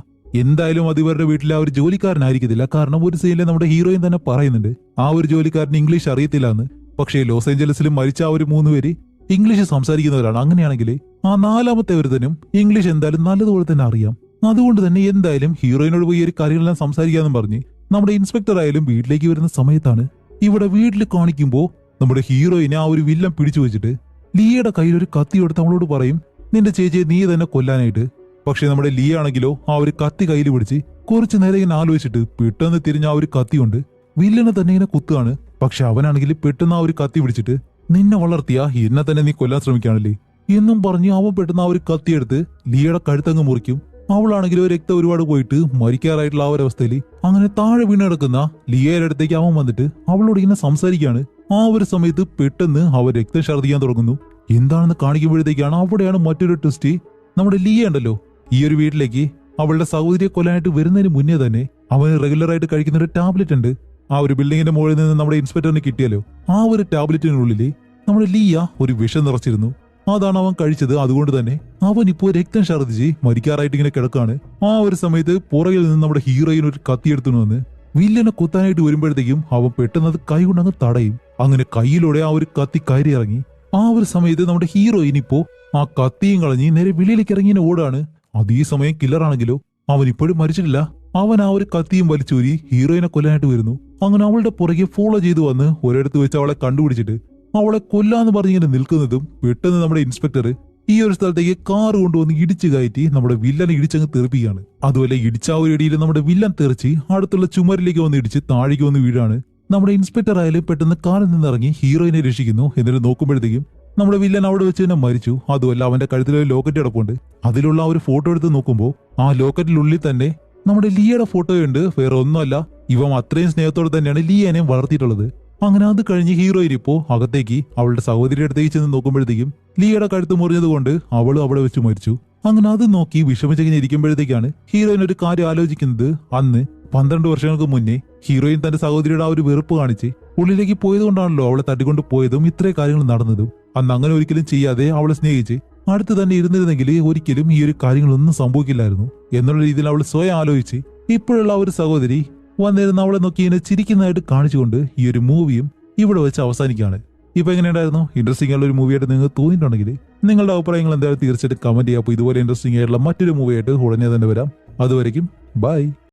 എന്തായാലും അത് ഇവരുടെ വീട്ടിലെ ആ ഒരു ജോലിക്കാരനായിരിക്കത്തില്ല. കാരണം ഒരു സീനിൽ നമ്മുടെ ഹീറോയിൻ തന്നെ പറയുന്നുണ്ട് ആ ഒരു ജോലിക്കാരന് ഇംഗ്ലീഷ് അറിയത്തില്ല എന്ന്. പക്ഷേ ലോസ് ഏഞ്ചലസിൽ മരിച്ച ആ ഒരു 3 പേര് ഇംഗ്ലീഷ് സംസാരിക്കുന്നവരാണ്. അങ്ങനെയാണെങ്കിൽ ആ 4ാമത്തെ ഒരുത്തനും ഇംഗ്ലീഷ് എന്തായാലും നല്ലതുപോലെ തന്നെ അറിയാം. അതുകൊണ്ട് തന്നെ എന്തായാലും ഹീറോയിനോട് പോയി ഒരു കാര്യങ്ങളെല്ലാം സംസാരിക്കാന്ന് പറഞ്ഞ് നമ്മുടെ ഇൻസ്പെക്ടർ ആയാലും വീട്ടിലേക്ക് വരുന്ന സമയത്താണ് ഇവിടെ വീട്ടിൽ കാണിക്കുമ്പോൾ നമ്മുടെ ഹീറോയിനെ ആ ഒരു വില്ലൻ പിടിച്ചു വെച്ചിട്ട് ലിയയുടെ കയ്യിൽ ഒരു കത്തി എടുത്ത് അവളോട് പറയും, നിന്റെ ചേച്ചിയെ നീ തന്നെ കൊല്ലാനായിട്ട്. പക്ഷെ നമ്മുടെ ലിയ ആണെങ്കിലോ ആ ഒരു കത്തി കയ്യിൽ പിടിച്ച് കുറച്ചു നേരം ഇങ്ങനെ ആലോചിച്ചിട്ട് പെട്ടെന്ന് തിരിഞ്ഞ ആ ഒരു കത്തി കൊണ്ട് വില്ലനെ തന്നെ ഇങ്ങനെ കുത്തുകയാണ്. പക്ഷെ അവനാണെങ്കിൽ പെട്ടെന്ന് ആ ഒരു കത്തി പിടിച്ചിട്ട്, നിന്നെ വളർത്തിയ എന്നെ തന്നെ നീ കൊല്ലാൻ ശ്രമിക്കുകയാണല്ലേ എന്നും പറഞ്ഞ് അവൻ പെട്ടെന്ന് ആ ഒരു കത്തിയെടുത്ത് ലിയയുടെ കഴുത്തങ്ങ് മുറിക്കും. അവളാണെങ്കിലും രക്തം ഒരുപാട് പോയിട്ട് മരിക്കാറായിട്ടുള്ള ആ ഒരു അവസ്ഥയിൽ അങ്ങനെ താഴെ വീണ് കിടക്കുന്ന ലിയയുടെ അടുത്തേക്ക് അവൻ വന്നിട്ട് അവളോട് ഇങ്ങനെ സംസാരിക്കുകയാണ്. ആ ഒരു സമയത്ത് പെട്ടെന്ന് അവൻ രക്തം ഛർദ്ദിക്കാൻ തുടങ്ങുന്നു. എന്താണെന്ന് കാണിക്കുമ്പോഴത്തേക്കാണ് അവിടെയാണ് മറ്റൊരു ട്വിസ്റ്റ്. നമ്മുടെ ലിയ ഉണ്ടല്ലോ, ഈ ഒരു വീട്ടിലേക്ക് അവളുടെ സഹോദരിയെ കൊല്ലാനായിട്ട് വരുന്നതിന് മുന്നേ തന്നെ അവന് റെഗുലർ ആയിട്ട് കഴിക്കുന്ന ഒരു ടാബ്ലറ്റ് ഉണ്ട്. ആ ഒരു ബിൽഡിങ്ങിന്റെ മുകളിൽ നിന്ന് നമ്മുടെ ഇൻസ്പെക്ടറിന് കിട്ടിയല്ലോ, ആ ഒരു ടാബ്ലറ്റിനുള്ളിൽ നമ്മുടെ ലിയ ഒരു വിഷം നിറച്ചിരുന്നു. അതാണ് അവൻ കഴിച്ചത്. അതുകൊണ്ട് തന്നെ അവൻ ഇപ്പോ രക്തം ഛർദ്ദിച്ച് മരിക്കാറായിട്ട് ഇങ്ങനെ കിടക്കാണ്. ആ ഒരു സമയത്ത് പുറകിൽ നിന്ന് നമ്മുടെ ഹീറോയിൻ ഒരു കത്തിയെടുത്തു വന്ന് വില്ലനെ കുത്താനായിട്ട് വരുമ്പോഴത്തേക്കും അവൻ പെട്ടെന്ന് അത് കൈ കൊണ്ടങ്ങ് തടയും. അങ്ങനെ കയ്യിലൂടെ ആ ഒരു കത്തി കയറി ഇറങ്ങി. ആ ഒരു സമയത്ത് നമ്മുടെ ഹീറോയിൻ ഇപ്പോ ആ കത്തിയും കളഞ്ഞ് നേരെ വെളിയിലേക്ക് ഇറങ്ങി ഓടാണ്. അതേ സമയം കില്ലറാണെങ്കിലോ അവൻ ഇപ്പോഴും മരിച്ചിട്ടില്ല. അവൻ ആ ഒരു കത്തിയും വലിച്ചൂരി ഹീറോയിനെ കൊല്ലാനായിട്ട് വരുന്നു. അങ്ങനെ അവളുടെ പുറകെ ഫോളോ ചെയ്തു വന്ന് ഒരിടത്ത് വെച്ച് അവളെ കണ്ടുപിടിച്ചിട്ട് അവളെ കൊല്ലാന്ന് പറഞ്ഞിങ്ങനെ നിൽക്കുന്നതും പെട്ടെന്ന് നമ്മുടെ ഇൻസ്പെക്ടർ ഈ ഒരു സ്ഥലത്തേക്ക് കാർ കൊണ്ടുവന്ന് ഇടിച്ചു കയറ്റി നമ്മുടെ വില്ലനെ ഇടിച്ചങ്ങ് തെറിപ്പിക്കുകയാണ്. അതുപോലെ ഇടിച്ച ആ ഒരു ഇടിയിൽ നമ്മുടെ വില്ലൻ തെറിച്ച് അടുത്തുള്ള ചുമരിലേക്ക് വന്ന് ഇടിച്ച് താഴേക്ക് വന്ന് വീഴാണ്. നമ്മുടെ ഇൻസ്പെക്ടർ ആയാലും പെട്ടെന്ന് കാറിൽ നിന്നിറങ്ങി ഹീറോയിനെ രക്ഷിക്കുന്നു. എന്നിട്ട് നോക്കുമ്പോഴത്തേക്കും നമ്മുടെ വില്ലൻ അവിടെ വെച്ച് തന്നെ മരിച്ചു. അതുമല്ല, അവന്റെ കഴുത്തിലൊരു ലോക്കറ്റ് കിടപ്പുണ്ട്. അതിലുള്ള ആ ഒരു ഫോട്ടോ എടുത്ത് നോക്കുമ്പോൾ ആ ലോക്കറ്റിനുള്ളിൽ തന്നെ നമ്മുടെ ലിയയുടെ ഫോട്ടോയുണ്ട്. വേറെ ഒന്നുമല്ല, ഇവൻ അത്രയും സ്നേഹത്തോടെ തന്നെയാണ് ലിയനെയും വളർത്തിയിട്ടുള്ളത്. അങ്ങനെ അത് കഴിഞ്ഞ് ഹീറോയിൻ ഇപ്പോ അകത്തേക്ക് അവളുടെ സഹോദരിയുടെ അടുത്തേക്ക് ചെന്ന് നോക്കുമ്പോഴത്തേക്കും ലിയയുടെ കഴുത്ത് മുറിഞ്ഞത് കൊണ്ട് അവളും അവിടെ വെച്ച് മരിച്ചു. അങ്ങനെ അത് നോക്കി വിഷമിച്ചിങ്ങനെ ഇരിക്കുമ്പോഴത്തേക്കാണ് ഹീറോയിൻ ഒരു കാര്യം ആലോചിക്കുന്നത്. അന്ന് 12 വർഷങ്ങൾക്ക് മുന്നേ ഹീറോയിൻ തന്റെ സഹോദരിയുടെ ആ ഒരു വെറുപ്പ് കാണിച്ച് ഉള്ളിലേക്ക് പോയത് കൊണ്ടാണല്ലോ അവളെ തട്ടിക്കൊണ്ട് പോയതും ഇത്രയും കാര്യങ്ങൾ നടന്നതും. അന്ന് അങ്ങനെ ഒരിക്കലും ചെയ്യാതെ അവളെ സ്നേഹിച്ച് അടുത്ത് തന്നെ ഇരുന്നിരുന്നെങ്കിൽ ഒരിക്കലും ഈ ഒരു കാര്യങ്ങളൊന്നും സംഭവിക്കില്ലായിരുന്നു എന്നുള്ള രീതിയിൽ അവൾ സ്വയം ആലോചിച്ച് ഇപ്പോഴുള്ള ആ ഒരു സഹോദരി വന്നിരുന്ന് അവളെ നോക്കി ഇങ്ങനെ ചിരിക്കുന്നതായിട്ട് കാണിച്ചുകൊണ്ട് ഈ ഒരു മൂവിയും ഇവിടെ വെച്ച് അവസാനിക്കുകയാണ്. ഇപ്പൊ എങ്ങനെയുണ്ടായിരുന്നു? ഇൻട്രസ്റ്റിംഗ് ആയിട്ടുള്ള ഒരു മൂവിയായിട്ട് നിങ്ങൾക്ക് തോന്നിയിട്ടുണ്ടെങ്കിൽ നിങ്ങളുടെ അഭിപ്രായങ്ങൾ എന്തായാലും തീർച്ചയായിട്ടും കമന്റ് ചെയ്യുക. അപ്പോൾ ഇതുപോലെ ഇൻട്രസ്റ്റിംഗ് ആയിട്ടുള്ള മറ്റൊരു മൂവിയായിട്ട് ഉടനെ തന്നെ വരാം. അതുവരെയും ബൈ.